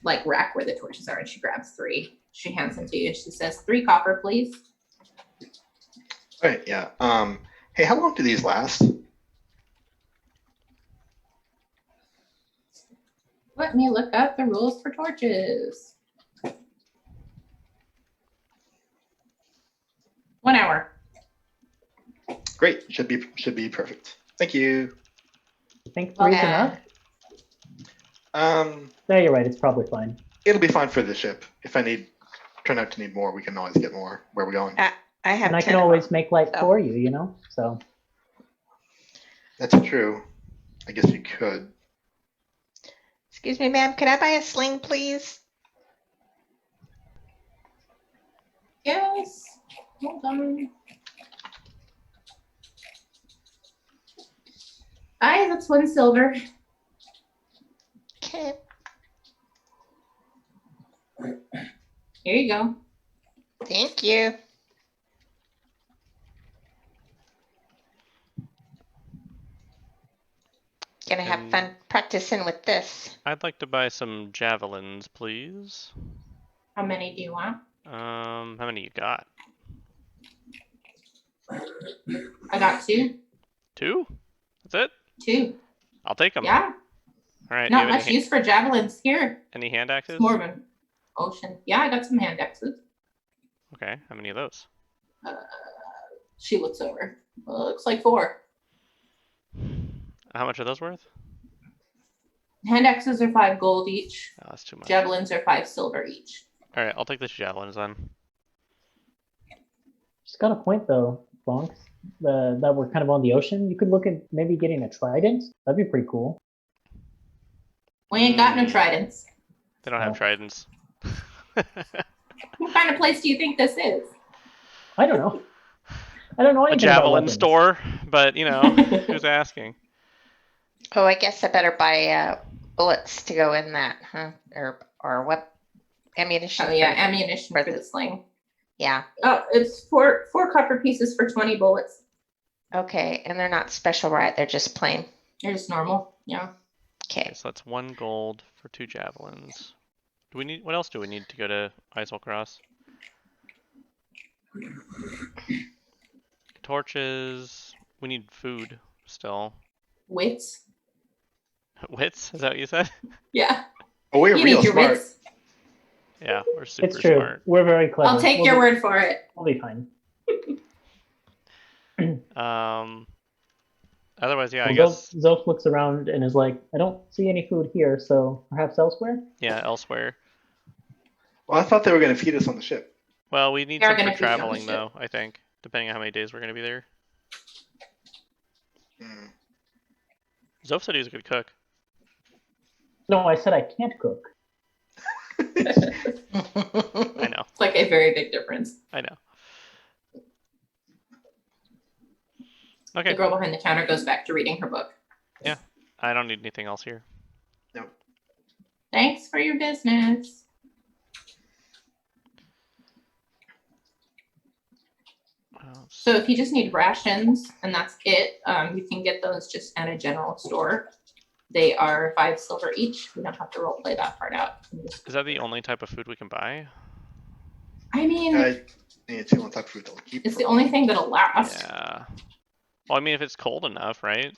A: like rack where the torches are, and she grabs 3. She hands them to you, and she says, 3 copper, please.
B: All right, yeah. Hey, how long do these last?
A: Let me look up the rules for torches. 1 hour.
B: Great, should be perfect. Thank you.
C: You think
A: Well,
C: 3's
A: yeah.
C: enough?
B: Um,
C: No, you're right. It's probably fine.
B: it'll be fine for the ship. If I turn out to need more, we can always get more. Where are we going?
E: I have
C: And I
E: 10
C: can
E: of
C: always
E: them.
C: make light
E: so.
C: for you, you know? So,
B: That's true. I guess you could.
E: Excuse me, ma'am. Could I buy a sling, please?
A: Yes. Hold on. Aye, that's 1 silver.
E: Okay.
A: Here you go.
E: Thank you. Gonna have
D: And-
E: fun practicing with this.
D: I'd like to buy some javelins, please.
A: How many do you want?
D: How many you got?
A: I got 2.
D: 2? That's it?
A: 2.
D: I'll take them.
A: Yeah.
D: All right.
A: Not
D: do you have
A: much use for javelins here.
D: any hand axes?
A: It's more of an ocean. Yeah, I got some hand axes.
D: Okay. How many of those?
A: She looks over. Well, looks like 4.
D: How much are those worth?
A: Hand axes are 5 gold each.
D: Oh, that's too much.
A: Javelins are 5 silver each.
D: All right. I'll take the javelins then.
C: just got a point though, Bonks. That we're kind of on the ocean. You could look at maybe getting a trident. That'd be pretty cool.
A: We ain't got no
D: Mm.
A: tridents.
D: They don't have
C: Oh.
D: tridents.
A: What kind of place do you think this is?
C: I don't know. I don't know
D: a
C: anything about
D: javelin
C: weapons.
D: store, but you know, who's asking?
E: Oh, I guess I better buy bullets to go in that, huh? Or what? Ammunition.
A: Oh yeah,
E: for-
A: ammunition
E: for
A: for
E: the-
A: the sling.
E: Yeah.
A: Oh, it's four copper pieces for 20 bullets.
E: Okay, and they're not special, right? They're just plain.
A: They're just normal. Yeah.
D: Okay,
E: Okay.
D: so that's 1 gold for 2 javelins. Do we need? What else do we need to go to Isle Cross? Torches. We need food still.
A: Wits.
D: Wits? Is that what you said?
A: Yeah.
B: Oh, we're
A: You
B: real
A: need your
B: smart.
A: wits.
D: Yeah, we're super
C: It's true.
D: smart.
C: We're very clever.
A: I'll take your word for it.
C: We'll be fine.
D: Otherwise, yeah, I
C: Well,
D: guess.
C: Zoph looks around and is like, I don't see any food here, so perhaps elsewhere?
D: Yeah, elsewhere.
B: Well, I thought they were going to feed us on the ship.
D: Well, we need
A: They are
D: some for
A: gonna feed you on the
D: traveling,
A: ship.
D: though, I think. Depending on how many days we're going to be there.
B: Hmm.
D: Zoph said he was a good cook.
C: No, I said I can't cook.
D: I know.
A: It's like a very big difference.
D: I know.
A: The
D: Okay.
A: girl behind the counter goes back to reading her book.
D: I don't need anything else here.
A: Thanks for your business. So if you just need rations and that's it, you can get those just at a general store. They are 5 silver each. We don't have to role play that part out.
D: Is that the only type of food we can buy?
A: I mean,
B: I need to on top of food to keep.
A: it's
B: for
A: the
B: a
A: only
B: while.
A: thing that'll last.
D: Yeah. Well, I mean, if it's cold enough, right?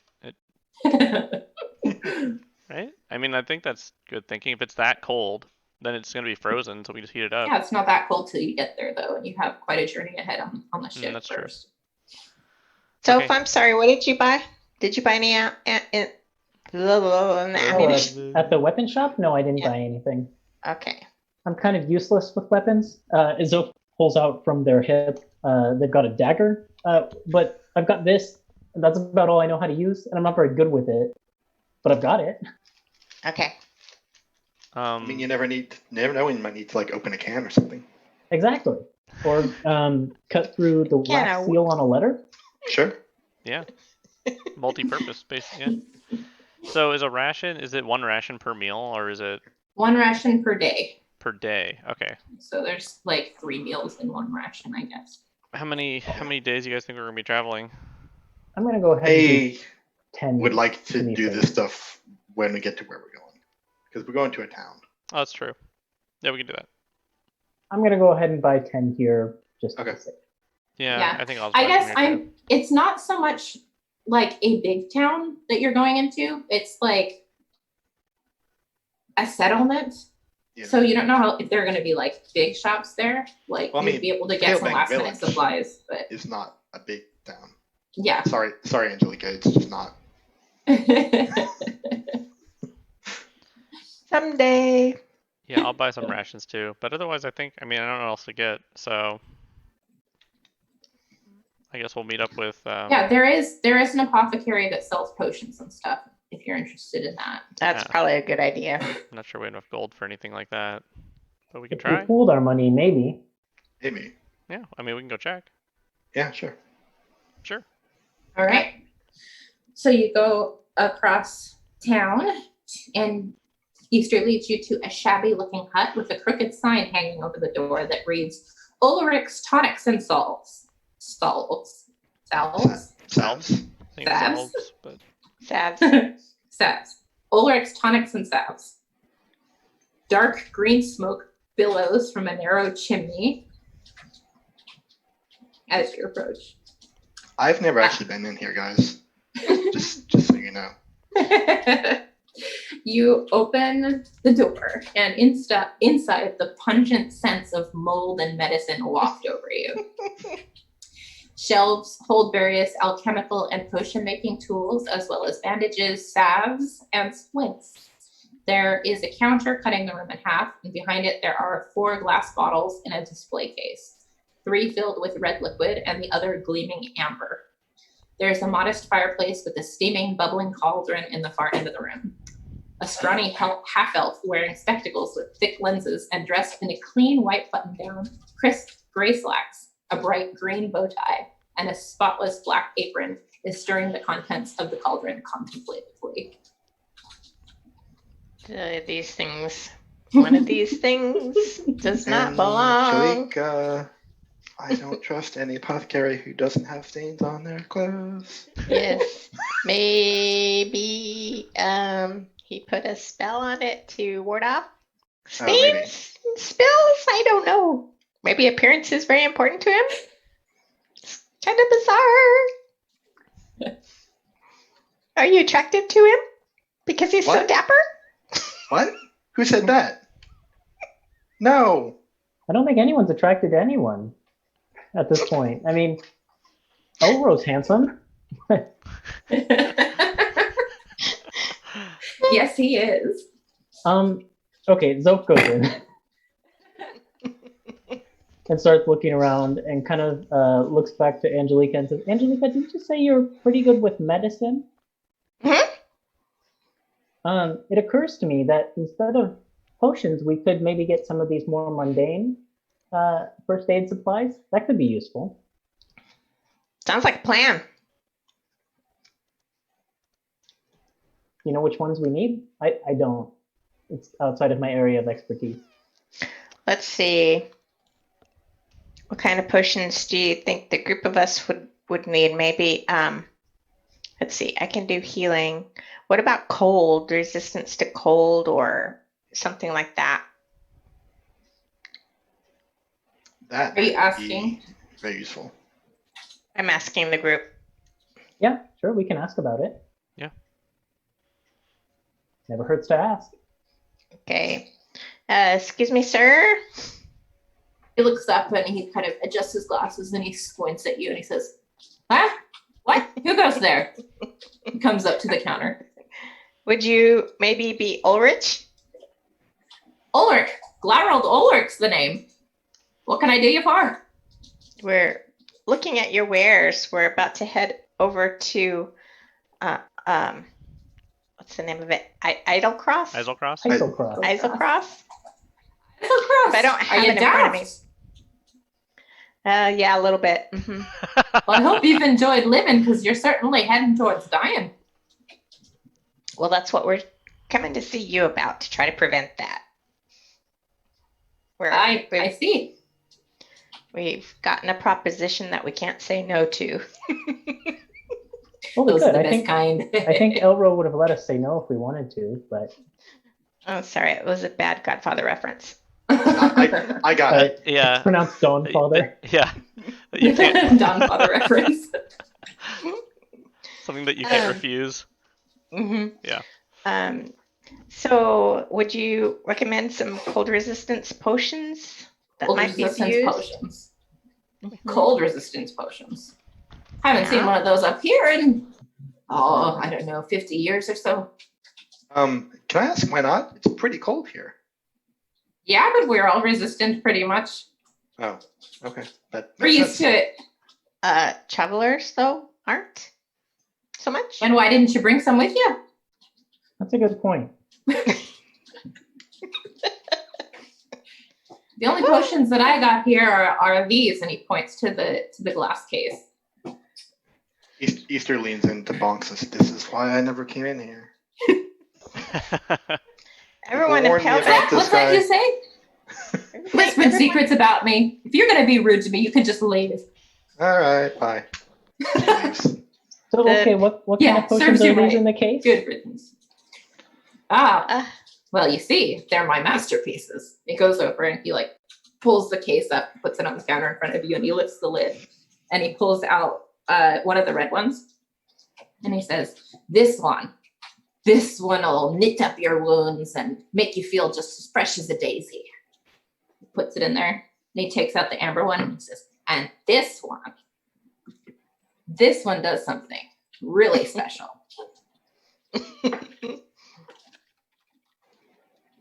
D: Right? I mean, I think that's good thinking. If it's that cold, then it's going to be frozen, so we just heat it up.
A: Yeah, it's not that cold till you get there though, and you have quite a journey ahead on the ship
D: that's true.
A: first.
E: So
D: Okay.
E: if I'm sorry, what did you buy? Did you buy any ammunition?
C: At the weapon shop? No, I didn't
E: Yeah.
C: buy anything.
E: Okay.
C: I'm kind of useless with weapons. Zoph pulls out from their hip. They've got a dagger, but I've got this. And that's about all I know how to use, and I'm not very good with it. But I've got it.
E: Okay.
B: I mean, you never know when you might need to like open a can or something.
C: Exactly. Or cut through the
E: Can
C: wax
E: I-
C: seal on a letter.
B: Sure.
D: Yeah. Multi-purpose, basically. Yeah. So is a ration, is it 1 ration per meal, or is it
A: 1 ration per day.
D: per day? Okay.
A: So there's like 3 meals in 1 ration, I guess.
D: How many days do you guys think we're going to be traveling?
C: I'm gonna go ahead and do
B: I
C: 10.
B: would like to
C: be
B: do
C: safe.
B: this stuff when we get to where we're going, because we're going to a town.
D: Oh, that's true. Yeah, we can do that.
C: I'm gonna go ahead and buy 10 here just to
B: Okay.
C: be safe.
D: Yeah,
A: Yeah.
D: I think I'll just
A: I
D: buy
A: guess
D: some here, too.
A: it's not so much like a big town that you're going into. It's like a settlement.
B: Yeah.
A: So you don't know if there are going to be like big shops there. Like
B: Well, I
A: you'd
B: mean,
A: be able to get some
B: Palebank
A: last minute
B: Village.
A: supplies, but
B: It's not a big town.
A: yeah.
B: Sorry, Angelica. It's just not.
E: Someday.
D: Yeah, I'll buy some rations too. But otherwise, I think, I mean, I don't know what else to get. So I guess we'll meet up with.
A: Yeah, there is an apothecary that sells potions and stuff if you're interested in that.
E: That's
D: Yeah.
E: probably a good idea.
D: I'm not sure we have enough gold for anything like that, but we can
C: If
D: try.
C: we pooled our money, maybe.
B: Maybe.
D: Yeah, I mean, we can go check.
B: Yeah, sure.
D: Sure.
A: All right. So you go across town, and Easter leads you to a shabby looking hut with a crooked sign hanging over the door that reads Ulrich's Tonics and Salves. Salves.
B: Salves.
D: I think
A: Salves?
D: salves, but
E: Sad.
A: Salves. Ulrich's Tonics and Salves. Dark green smoke billows from a narrow chimney as you approach.
B: I've never actually been in here, guys. just so you know.
A: You open the door, and inside, the pungent scents of mold and medicine waft over you. Shelves hold various alchemical and potion-making tools, as well as bandages, salves, and splints. There is a counter cutting the room in half, and behind it there are 4 glass bottles in a display case, 3 filled with red liquid and the other gleaming amber. There's a modest fireplace with a steaming, bubbling cauldron in the far end of the room. A scrawny half-elf wearing spectacles with thick lenses and dressed in a clean white button-down, crisp gray slacks, a bright green bow tie, and a spotless black apron is stirring the contents of the cauldron contemplatively.
E: These things, one of these things does not belong.
B: Shalika, I don't trust any apothecary who doesn't have stains on their clothes.
E: Yes, maybe he put a spell on it to ward off
B: maybe.
E: stains, spills. I don't know. Maybe appearance is very important to him. It's kind of bizarre. Are you attracted to him because he's so
B: What?
E: dapper?
B: What? Who said that? No.
C: I don't think anyone's attracted to anyone at this point. I mean, Elro's handsome.
A: Yes, he is.
C: Okay, Zof goes in and starts looking around and kind of looks back to Angelica and says, Angelica, didn't you say you're pretty good with medicine? It occurs to me that instead of potions, we could maybe get some of these more mundane first aid supplies. That could be useful.
E: Sounds like a plan.
C: You know which ones we need? I don't. It's outside of my area of expertise.
E: Let's see. What kind of potions do you think the group of us would need? Maybe, let's see, I can do healing. What about cold, resistance to cold or something like that?
B: That
A: Are you
B: would
A: asking?
B: be very useful.
E: I'm asking the group.
C: Yeah, sure, we can ask about it.
D: Yeah.
C: Never hurts to ask.
E: Okay. Excuse me, sir.
A: He looks up and he kind of adjusts his glasses and he squints at you and he says, huh? What? Who goes there? He comes up to the counter.
E: Would you maybe be Ulrich?
A: Ulrich. Glarold Ulrich's the name. What can I do you for?
E: We're looking at your wares. We're about to head over to, what's the name of it? Idlecross?
D: Iselcross?
C: Iselcross.
E: Iselcross?
A: But
E: I don't have it in front of me. Yeah, a little bit. Mm-hmm.
A: Well, I hope you've enjoyed living because you're certainly heading towards dying.
E: Well, that's what we're coming to see you about, to try to prevent that.
A: I see.
E: We've gotten a proposition that we can't say no to.
C: Well, we
A: Those
C: could.
A: are the
C: I
A: best
C: think
A: kind.
C: I think Elro would have let us say no if we wanted to, but
E: Oh, sorry, it was a bad Godfather reference.
B: I got it.
C: it's
D: Yeah.
C: pronounced Dawnfather.
D: Yeah. You can't,
A: Dawnfather reference.
D: something that you can't refuse.
E: Mm-hmm.
D: Yeah.
E: So would you recommend some cold resistance potions that
A: Cold
E: might be
A: resistance
E: used?
A: potions.
E: Mhm.
A: Cold resistance potions. Haven't seen
E: Yeah.
A: one of those up here in, I don't know, 50 years or so.
B: Can I ask why not? It's pretty cold here.
A: Yeah, but we're all resistant pretty much.
B: Oh, okay. That
A: We're
B: makes
A: used to
B: sense.
A: it.
E: Travelers, though, aren't so much.
A: And why didn't you bring some with you?
C: That's a good point.
A: The only potions that I got here are these, and he points to the glass case.
B: Easter leans into Bonks and says, "This is why I never came in here."
E: Everyone
B: warned me
E: impaled
B: about
E: it.
B: this
A: What's that
B: guy.
A: you say? Whispered secrets about me. If you're gonna be rude to me, you can just leave.
B: All right, bye. Leaves.
C: So okay, what kind
A: Yeah,
C: of potions
A: serves
C: are
A: you
C: these
A: right.
C: in the case?
A: Good riddance. Well, you see, they're my masterpieces. He goes over and he pulls the case up, puts it on the counter in front of you, and he lifts the lid, and he pulls out one of the red ones, and he says, This one will knit up your wounds and make you feel just as fresh as a daisy." He puts it in there, and he takes out the amber one, and he says, "And this one does something really special."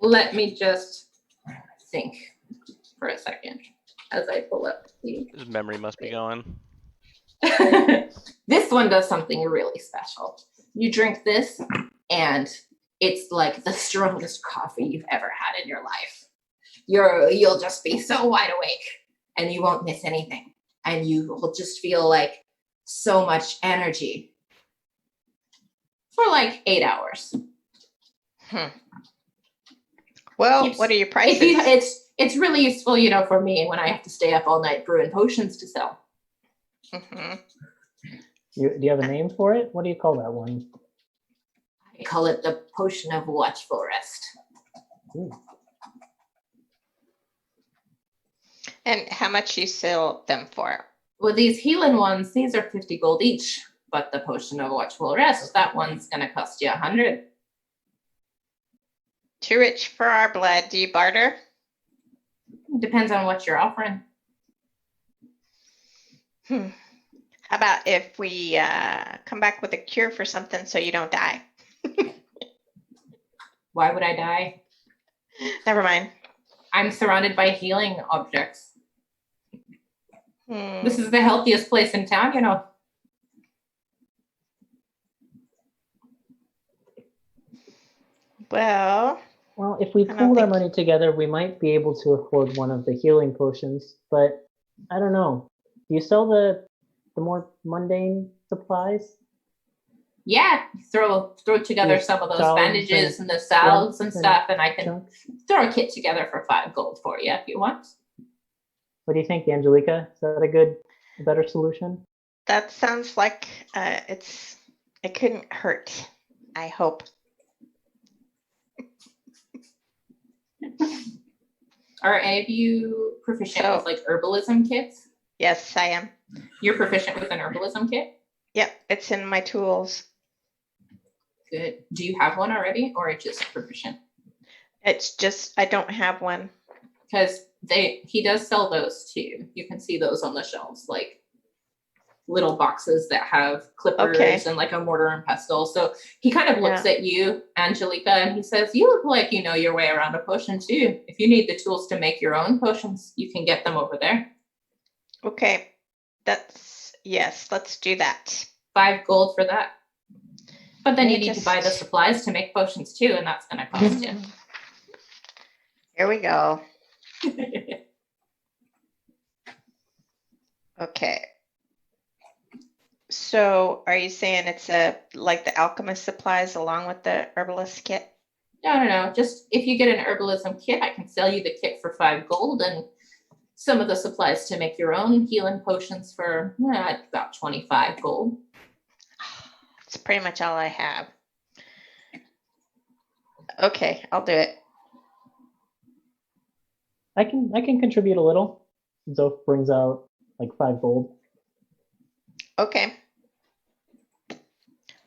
A: Let me just think for a second as I pull up the.
D: His memory must be going.
A: This one does something really special. You drink this, and it's like the strongest coffee you've ever had in your life. You'll just be so wide awake, and you won't miss anything, and you will just feel like so much energy for like 8 hours.
E: Well,
A: Keeps-
E: what are your prices?
A: It's really useful, for me when I have to stay up all night brewing potions to sell.
E: Mhm.
C: Do you have a name for it? What do you call that one?
A: I call it the potion of watchful rest.
C: Ooh.
E: And how much you sell them for?
A: Well, these healing ones, these are 50 gold each, but the potion of watchful rest, that one's gonna cost you 100.
E: Too rich for our blood. Do you barter?
A: Depends on what you're offering.
E: How about if we come back with a cure for something so you don't die?
A: Why would I die?
E: Never mind.
A: I'm surrounded by healing objects.
E: Hmm.
A: This is the healthiest place in town,
E: Well,
C: Well, if we
E: I don't
C: pooled our
E: think-
C: money together, we might be able to afford one of the healing potions, but I don't know. Do you sell the more mundane supplies?
A: Yeah, throw together
C: Yes,
A: some of those
C: salves
A: bandages
C: and
A: and the salves and
C: splints and
A: stuff, and I can
C: Chunks?
A: throw a kit together for 5 gold for you if you want.
C: What do you think, Angelica? Is that a better solution?
E: that sounds like it couldn't hurt. I hope.
A: Are any of you proficient
E: So-
A: with like herbalism kits?
E: Yes, I am.
A: You're proficient with an herbalism kit?
E: Yep, it's in my tools.
A: Good. Do you have one already or just proficient?
E: It's just I don't have one.
A: Because he does sell those too. You can see those on the shelves, like little boxes that have clippers
E: Okay.
A: and like a mortar and pestle. So he kind of looks
E: Yeah.
A: at you, Angelica, and he says, "You look like you know your way around a potion too. If you need the tools to make your own potions, you can get them over there.
E: Okay, yes. Let's do that.
A: 5 gold for that. But then
E: Let
A: you
E: me
A: need to buy the
E: just-
A: supplies to make potions too, and that's going to cost you."
E: Here we go. Okay. So, are you saying it's like the alchemist supplies along with the herbalist kit?
A: No. Just if you get an herbalism kit, I can sell you the kit for 5 gold and some of the supplies to make your own healing potions for about 25 gold.
E: It's pretty much all I have. Okay, I'll do it.
C: I can contribute a little. Zoph brings out like 5 gold.
E: Okay.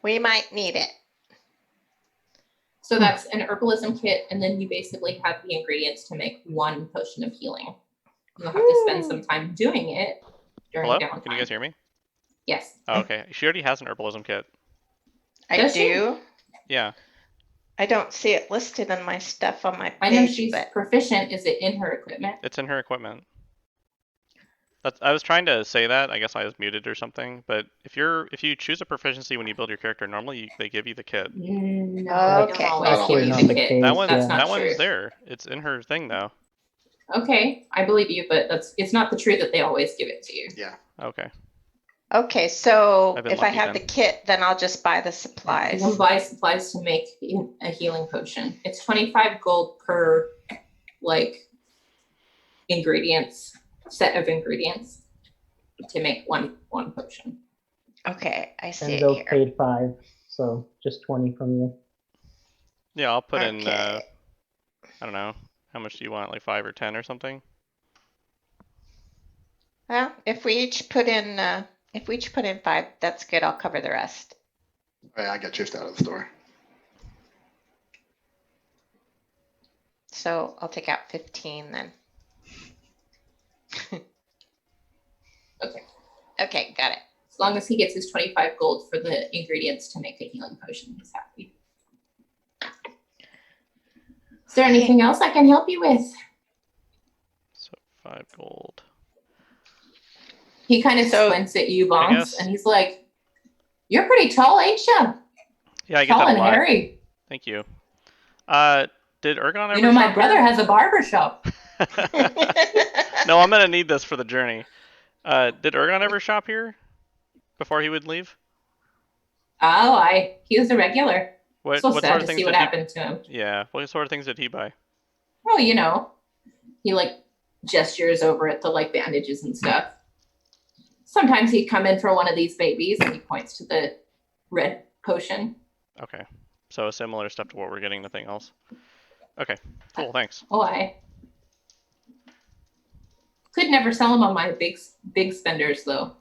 E: We might need it.
A: So that's an herbalism kit, and then you basically have the ingredients to make 1 potion of healing. You'll have to spend some time doing it during
D: Hello?
A: downtime.
D: Can you guys hear me?
A: Yes.
D: Oh, okay. She already has an herbalism kit.
E: I
A: Does she?
E: do.
D: Yeah.
E: I don't see it listed on my stuff on my page,
A: I know she's
E: but
A: proficient. Is it in her equipment?
D: It's in her equipment. I was trying to say that. I guess I was muted or something. But if you choose a proficiency when you build your character, normally they give you the kit.
A: No,
E: Okay.
A: they don't always
B: Actually,
A: give you
C: not
A: the
C: the
A: kit.
C: case,
D: That one,
A: That's
C: yeah.
A: not
D: that
A: true.
D: one's there. It's in her thing though.
A: Okay, I believe you, but it's not the truth that they always give it to you.
B: Yeah.
D: Okay.
E: okay, so
D: I've been
E: if I
D: lucky
E: have
D: then.
E: the kit, then I'll just buy the
A: You
E: supplies.
A: can buy supplies to make a healing potion. It's 25 gold per like set of ingredients to make one potion.
E: Okay, I see
C: And
E: it
C: Zoph
E: here.
C: paid 5, so just 20 from you.
D: Yeah, I'll put in.
E: Okay.
D: I don't know. How much do you want? Like 5 or 10 or something?
E: Well, if we each put in 5, that's good. I'll cover the rest.
B: Oh, yeah, I got chased out of the store.
E: So I'll take out 15 then.
A: Okay.
E: Okay, got it.
A: As long as he gets his 25 gold for the ingredients to make a healing potion, he's happy. Is there anything else I can help you with?
D: So 5 gold.
A: He kind of
E: So,
A: squints at you,
D: I
A: Bonks,
D: guess-
A: and he's like, "You're pretty tall, ain't you?
D: Yeah, I get
A: Tall
D: that a
A: and
D: lot.
A: hairy.
D: Thank you. Did Ergon ever?
A: You know, my
D: shop
A: brother
D: here?
A: has a barber shop."
D: No, I'm gonna need this for the journey. Did Ergon ever shop here? before he would leave?
A: Oh, he was a regular.
D: What
A: So
D: what
A: sad
D: sort
A: to
D: of things
A: see what
D: did he?
A: happened to him.
D: Yeah. What sort of things did he buy?
A: Oh, he like gestures over at the like bandages and stuff. Sometimes he'd come in for one of these babies and he points to the red potion.
D: Okay. So similar stuff to what we're getting. Nothing else. Okay. Cool. Thanks.
A: Oh, I could never sell them on my big spenders though.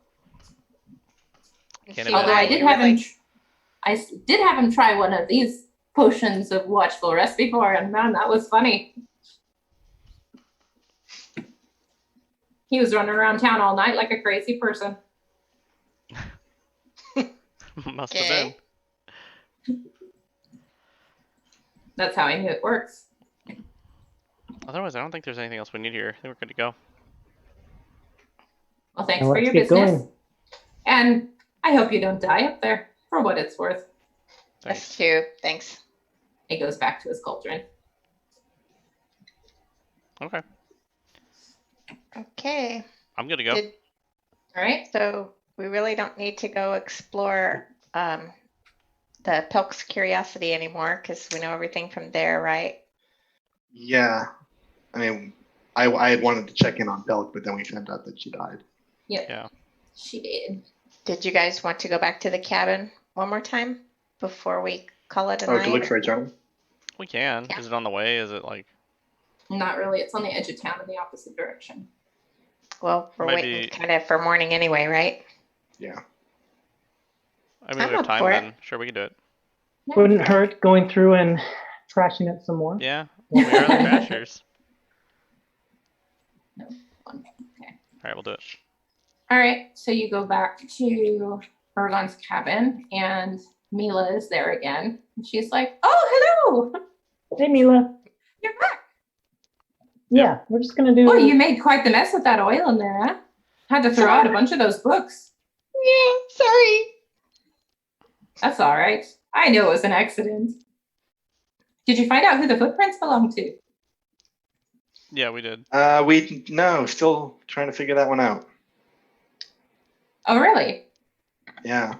D: Can't
A: Although I
D: imagine.
A: did have him, I did have him try one of these potions of watchful rest before, and man, that was funny. He was running around town all night like a crazy person.
D: Must have been.
A: That's how I knew it works.
D: Otherwise, I don't think there's anything else we need here. I think we're good to go.
A: Well, thanks
C: Now
A: for
C: let's
A: your
C: get
A: business.
C: going.
A: And I hope you don't die up there, for what it's worth.
D: Thanks.
E: Us too. Thanks.
A: He goes back to his cauldron.
D: Okay.
E: Okay.
D: I'm good to go.
A: All right.
E: So we really don't need to go explore the Pelk's Curiosity anymore because we know everything from there, right?
B: Yeah. I mean, I had wanted to check in on Pelk, but then we found out that she died.
A: Yep.
D: Yeah.
A: She did.
E: Did you guys want to go back to the cabin one more time before we call it a
B: Oh,
E: night?
B: to look for a John?
D: We can.
E: Yeah.
D: Is it on the way? Is it like?
A: Not really. It's on the edge of town in the opposite direction.
E: Well, we're
D: Might
E: waiting
D: be-
E: kind of for morning anyway, right?
B: Yeah.
D: I mean,
E: I'm
D: we have
E: up
D: time
E: for it.
D: then. Sure, we can do it.
C: Wouldn't hurt going through and trashing it some more.
D: Yeah. We are the Crashers.
A: No. Okay.
D: All right, we'll do it.
A: All right. So you go back to Ergon's cabin, and Mila is there again. And she's like, "Oh, hello!
C: Hey, Mila.
A: You're back.
C: Yeah, we're just gonna do.
A: Oh, you made quite the mess with that oil in there, huh? Had to throw out a bunch of those books.
E: Yeah, sorry.
A: That's all right. I know it was an accident. Did you find out who the footprints belong to?
D: Yeah, we did.
B: No, still trying to figure that one out.
A: Oh, really?
B: Yeah.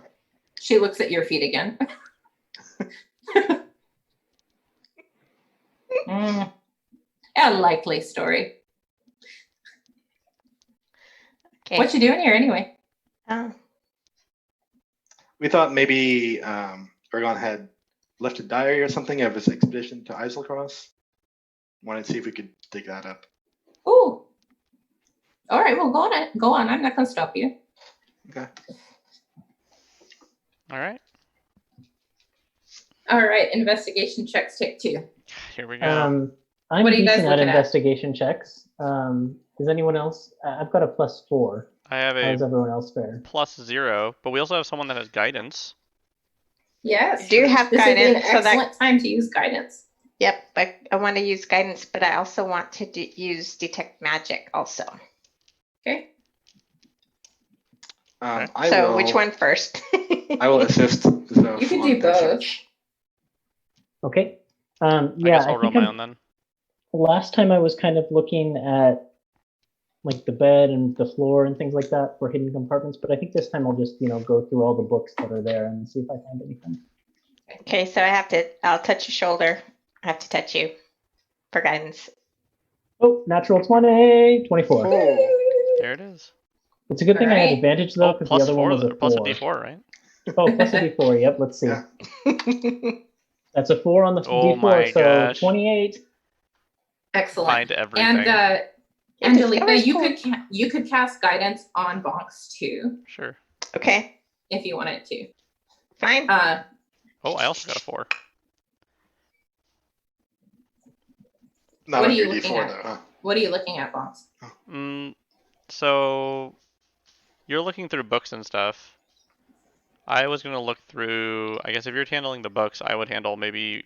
A: She looks at your feet again. A likely story.
E: Okay.
A: What you doing here anyway?
B: We thought maybe Ergon had left a diary or something of his expedition to Eiselcross. Wanted to see if we could dig that up.
A: Ooh. All right, well, go on. Go on. I'm not going to stop you.
B: Okay.
D: All right.
A: All right, investigation checks take 2.
D: Here we go.
C: I'm
A: What are you guys
C: decent at
A: looking at?
C: investigation checks. Is anyone else? I've got a +4.
D: I have
C: How
D: a
C: does everyone else fare?
D: +0, but we also have someone that has guidance.
A: Yes.
E: I do have
A: This would be an
E: guidance, so that
A: excellent time to use guidance.
E: yep. I want to use guidance, but I also want to use detect magic also.
A: Okay.
B: I
E: So
B: will,
E: which one first?
B: I will assist Zoe.
A: You can
B: on
A: do
B: the
A: both.
B: search.
C: Okay.
D: I
C: Yeah,
D: guess I'll
C: I
D: roll
C: think
D: my own then.
C: last time I was kind of looking at like the bed and the floor and things like that for hidden compartments, but I think this time I'll just, go through all the books that are there and see if I find anything.
E: Okay, so I'll touch your shoulder. I have to touch you for guidance.
C: Oh, natural 20, 24.
B: Oh,
D: There it is.
C: It's a good thing I had
A: Alright.
C: advantage though,
D: Oh,
C: because the other one was a 4.
D: plus a D4, right?
C: Oh, plus a D4, yep, let's see.
B: Yeah.
C: That's a 4 on the
D: Oh
C: D4,
D: my
C: so
D: gosh.
C: 28.
A: Excellent.
D: Find everything.
A: And
E: It
A: Angelica,
E: discovers
A: you could cast guidance on Bonks too,
D: Sure.
E: Okay,
A: if you wanted to.
E: fine.
D: Oh, I also got a 4.
B: not
A: What
B: on
A: are you
B: your
A: looking
B: D4
A: at?
B: though, huh?
A: What are you looking at, Bonks?
D: So you're looking through books and stuff. I was gonna look through. I guess if you're handling the books, I would handle maybe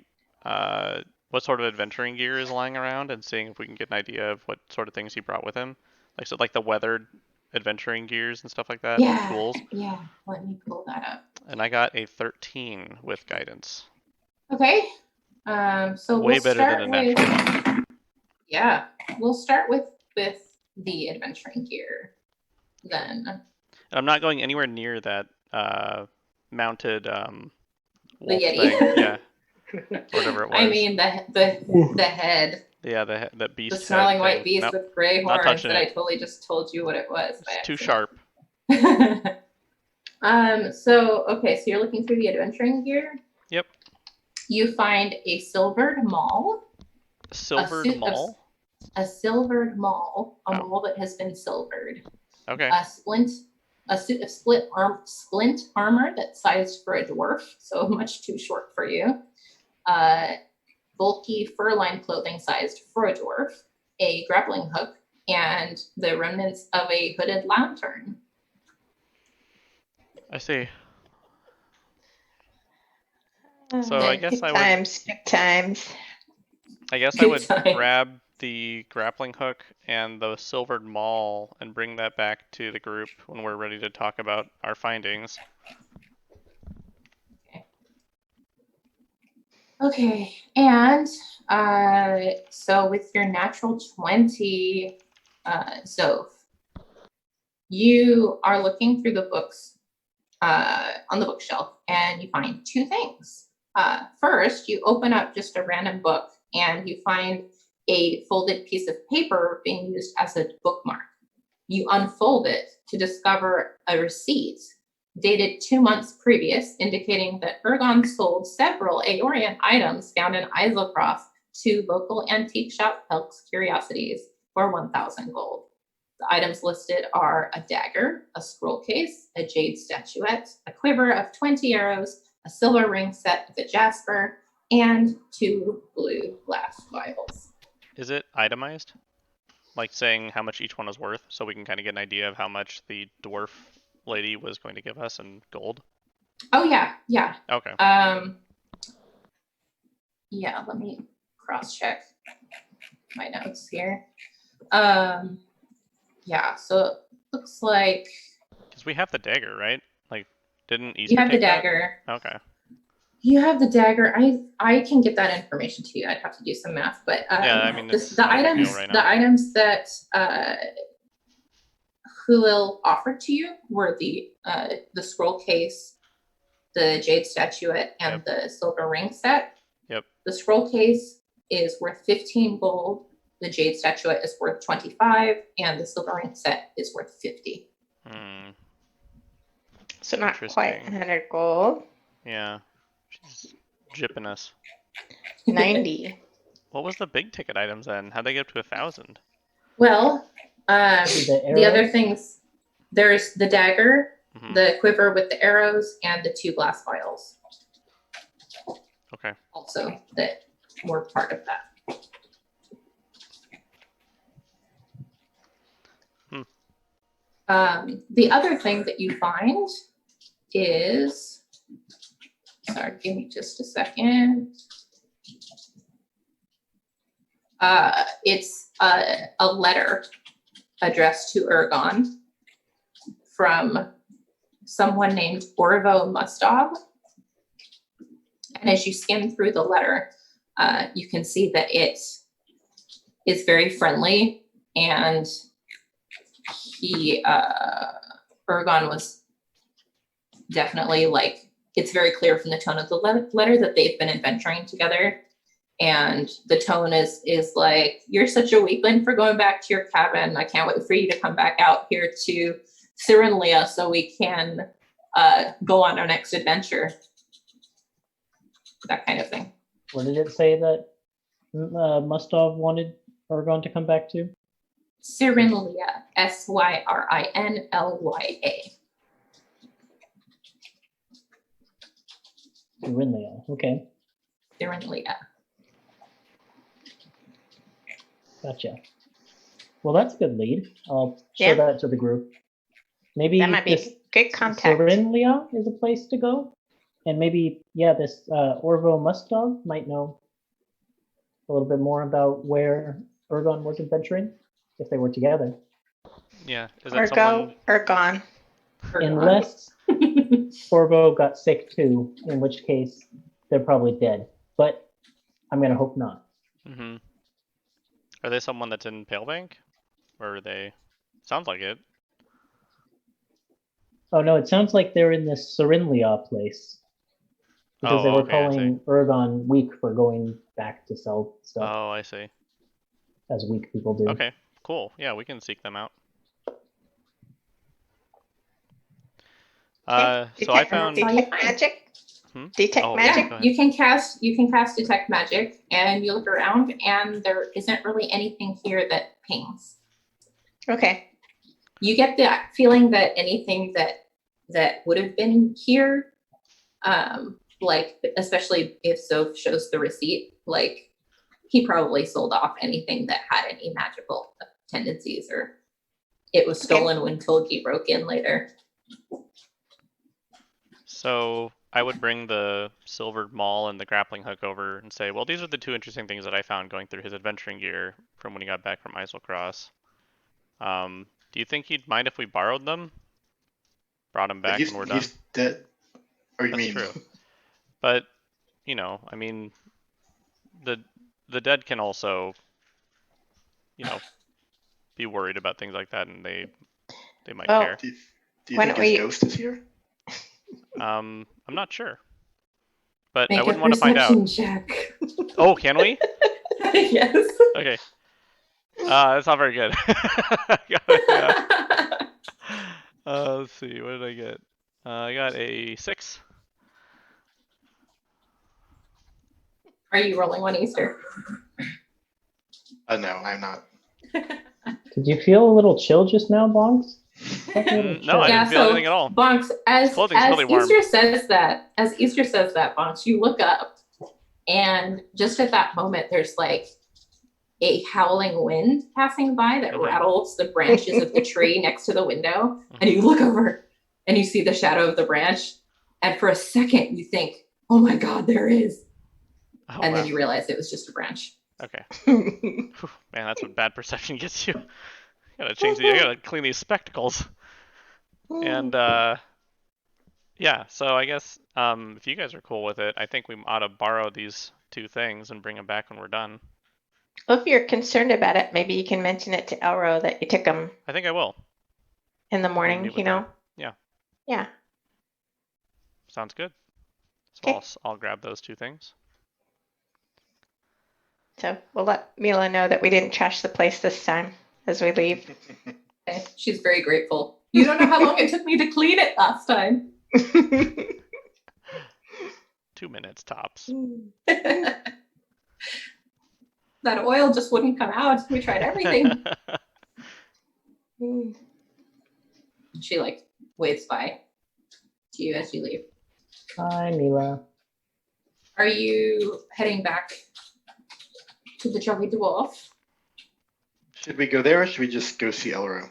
D: what sort of adventuring gear is lying around and seeing if we can get an idea of what sort of things he brought with him. Like the weathered adventuring gears and stuff like that.
A: Yeah.
D: Tools.
A: Yeah. Let me pull that up.
D: And I got a 13 with guidance.
A: Okay. So
D: Way
A: we'll
D: better
A: start
D: than a
A: with
D: natural.
A: yeah. We'll start with the adventuring gear then.
D: And I'm not going anywhere near that mounted
A: The
D: wolf
A: Yeti.
D: thing. Yeah, whatever it was.
A: I mean the head,
D: Yeah, that beast.
A: the snarling
D: head
A: white
D: thing.
A: beast
D: Nope,
A: with gray
D: not
A: horns
D: touching
A: that I
D: it.
A: totally just told you what it was.
D: It's
A: by
D: too
A: accident.
D: sharp.
A: So you're looking through the adventuring gear.
D: Yep.
A: You find a silvered maul.
D: Silvered maul.
A: A silvered maul, a
D: Oh.
A: maul that has been silvered.
D: Okay.
A: A suit of splint armor that's sized for a dwarf, so much too short for you. Bulky fur-lined clothing sized for a dwarf. A grappling hook, and the remnants of a hooded lantern.
D: I see. So I guess
E: Good
D: I would.
E: times, good times.
D: I guess I
A: Good
D: would
A: times.
D: grab the grappling hook and the silvered maul and bring that back to the group when we're ready to talk about our findings.
A: Okay, and so with your natural 20, Zoph, you are looking through the books on the bookshelf, and you find two things. First, you open up just a random book, and you find a folded piece of paper being used as a bookmark. You unfold it to discover a receipt dated 2 months previous, indicating that Ergon sold several Aeorian items found in Isocroft to local antique shop Elk's Curiosities for 1,000 gold. The items listed are a dagger, a scroll case, a jade statuette, a quiver of 20 arrows, a silver ring set with a jasper, and 2 blue glass vials.
D: Is it itemized? Like saying how much each one is worth, so we can kind of get an idea of how much the dwarf lady was going to give us in gold?
A: Oh yeah.
D: Okay.
A: Yeah, let me cross-check my notes here. Yeah, so it looks like
D: Because we have the dagger, right? Like, didn't Easter
A: you have the
D: take that?
A: dagger.
D: Okay.
A: You have the dagger. I can get that information to you. I'd have to do some math, but
D: Yeah, I mean, it's
A: the
D: not a big
A: items
D: deal right
A: the
D: now.
A: items that Hulil offered to you were the scroll case, the jade statuette, and the silver ring set.
D: Yep.
A: The scroll case is worth 15 gold. The jade statuette is worth 25, and the silver ring set is worth 50.
E: So not quite
D: Interesting.
E: 100 gold.
D: Yeah. She's jipping us.
E: 90.
D: What was the big ticket items then? How'd they get up to 1,000?
A: Well,
C: The
A: the other
C: arrows?
A: things, there's the dagger,
D: Mhm.
A: the quiver with the arrows, and the 2 glass vials.
D: Okay.
A: Also, that were part of that. The other thing that you find is, sorry, give me just a second. It's a letter addressed to Ergon from someone named Orvo Mustov. And as you skim through the letter, you can see that it is very friendly, and Ergon was definitely like, it's very clear from the tone of the letter that they've been adventuring together. And the tone is like, you're such a weakling for going back to your cabin. I can't wait for you to come back out here to Cyrenlia so we can go on our next adventure. That kind of thing.
C: What did it say that Mustov wanted Ergon to come back to?
A: Cyrenlia, Syrinlya.
C: Cyrenlia. Okay,
A: Cyrenlia.
C: gotcha. Well, that's a good lead. I'll show
E: Yeah.
C: that to the group. Maybe
E: That might be
C: this
E: a good contact.
C: Cyrenlia is a place to go, and maybe this Orvo Mustov might know a little bit more about where Ergon was adventuring if they were together.
D: Yeah. Is
E: Or
D: that someone?
E: go or gone.
C: Unless Orvo got sick too, in which case they're probably dead. But I'm gonna hope not.
D: Mm-hmm. Are they someone that's in Palebank? Or are they? Sounds like it.
C: Oh no, it sounds like they're in this Cyrenlia place. Because they
D: Oh,
C: were
D: okay, I see.
C: calling Ergon weak for going back to sell stuff,
D: Oh, I see.
C: as weak people do.
D: Okay, cool. Yeah, we can seek them out. So I found.
E: detect magic.
D: Hmm?
E: Detect
D: Oh,
E: magic.
D: Yeah, go ahead.
A: You can cast detect magic, and you look around, and there isn't really anything here that pings.
E: Okay.
A: You get the feeling that anything that would have been here, like especially if Soph shows the receipt, like he probably sold off anything that had any magical tendencies, or it was stolen when Tolgi broke in later.
D: So I would bring the silvered maul and the grappling hook over and say, well, these are the two interesting things that I found going through his adventuring gear from when he got back from Islecross. Do you think he'd mind if we borrowed them? Brought him back when we're done?
B: He's dead. Or you
D: That's
B: mean?
D: true. But, you know, I mean, the dead can also, you know, be worried about things like that, and they might
E: Oh.
D: care.
B: Do you
E: Why
B: think
E: don't
B: his
E: we-
B: ghost is here?
D: I'm not sure. But
A: Make
D: I wouldn't want to find out.
A: perception check.
D: Oh, can we?
A: Yes.
D: Okay. That's not very good. Yeah. Let's see. What did I get? I got a 6.
A: Are you rolling one Easter?
B: No, I'm not.
C: Did you feel a little chill just now, Bonks?
D: No, I didn't feel anything at all.
A: Bonks, as
D: clothing's really warm.
A: Easter says that, Bonks, you look up, and just at that moment, there's like a howling wind passing by that rattles the branches of the tree next to the window, and you look over and you see the shadow of the branch, and for a second you think, "Oh my God, there is," and then you realize it was just a branch.
D: Okay. Whew, man, that's what bad perception gets you. I gotta clean these spectacles. And yeah, so I guess if you guys are cool with it, I think we ought to borrow these two things and bring them back when we're done.
E: Well, if you're concerned about it, maybe you can mention it to Elro that you took them
D: I think I will.
E: in the morning,
D: meet with
E: you know?
D: her. Yeah.
E: Yeah.
D: Sounds good. So
E: Okay.
D: I'll grab those two things.
E: So we'll let Mila know that we didn't trash the place this time as we leave.
A: Okay. She's very grateful. You don't know how long it took me to clean it last time.
D: 2 minutes tops.
A: That oil just wouldn't come out. We tried everything. She like waves by to you as you leave.
C: Hi, Mila.
A: Are you heading back to the Jolly Dwarf?
B: Should we go there, or should we just go see Elro?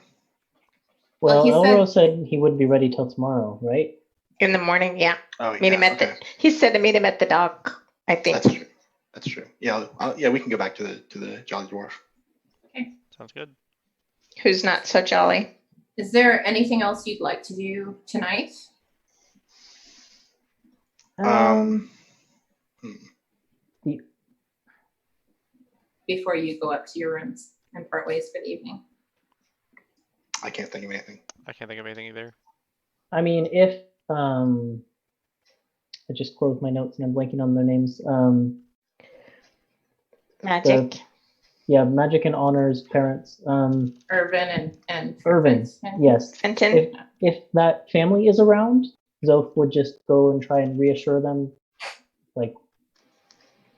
A: Well,
C: Well,
A: he
C: Elro said he wouldn't be ready till tomorrow, right?
E: In the morning, yeah.
B: Oh,
E: Meet
B: yeah,
E: him at
B: okay.
E: he said to meet him at the dock, I think.
B: That's true. That's true. Yeah, yeah, we can go back to the Jolly Dwarf.
D: Sounds good.
E: Who's not so jolly?
A: Is there anything else you'd like to do tonight? Before you go up to your rooms and part ways for the evening?
B: I can't think of anything.
D: I can't think of anything either.
C: I mean, if I just closed my notes and I'm blanking on their names.
E: Magic.
C: Yeah, Magic and Honor's parents.
A: Irvin and
C: Irvin,
A: Yeah.
C: yes.
E: Fenton.
C: If that family is around, Zoph would just go and try and reassure them, like,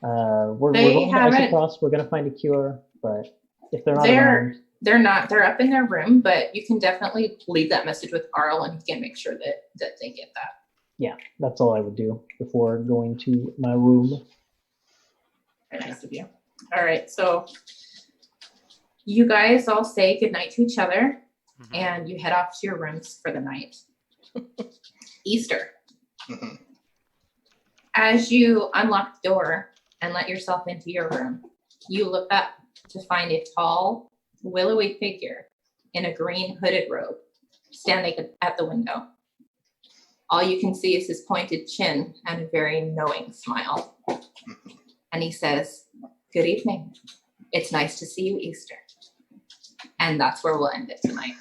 C: we're going to Isocross, we're going to find a cure, but if they're not around.
A: They're not. They're up in their room, but you can definitely leave that message with Arl, and he can make sure that they get that.
C: Yeah, that's all I would do before going to my room.
A: Very nice of you. All right, so you guys all say goodnight to each other, and you head off to your rooms for the night. Easter. As you unlock the door and let yourself into your room, you look up to find a tall, willowy figure in a green hooded robe standing at the window. All you can see is his pointed chin and a very knowing smile. And he says, "Good evening. It's nice to see you, Easter." And that's where we'll end it tonight.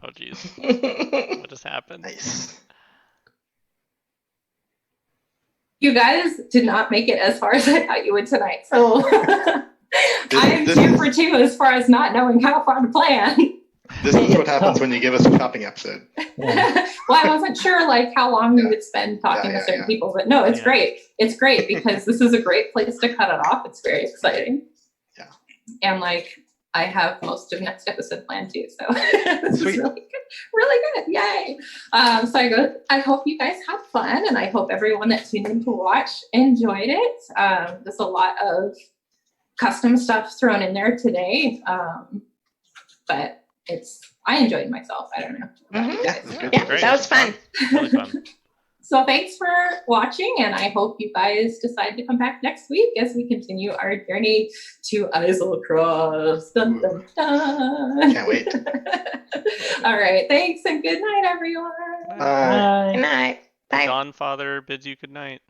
D: Oh jeez. What just happened?
B: Nice.
A: You guys did not make it as far as I thought you would tonight. So I'm
B: This
A: 2
B: is-
A: for 2 as far as not knowing how far to plan.
B: This is what
C: It's
B: happens
C: tough.
B: when you give us a shopping episode.
C: Yeah.
A: Well, I wasn't sure like how long we would spend talking
B: Yeah,
A: to certain
B: yeah.
A: people, but no, it's
D: Yeah.
A: great. It's great because this is a great place to cut it off. It's very exciting.
B: Yeah.
A: And like I have most of next episode planned too, so this is
B: Sweet.
A: really good. Yay! I hope you guys had fun, and I hope everyone that tuned in to watch enjoyed it. There's a lot of custom stuff thrown in there today, but I enjoyed myself. I don't know. about you
E: Mhm.
A: guys.
B: That's good.
E: Yeah,
D: Great.
E: that was fun.
D: Really fun.
A: So thanks for watching, and I hope you guys decide to come back next week as we continue our journey to Islecross. Dun, dun, dun.
B: Can't wait.
A: All right, thanks, and good night, everyone.
B: Bye.
E: Good night. Bye.
D: Dawn Father bids you good night.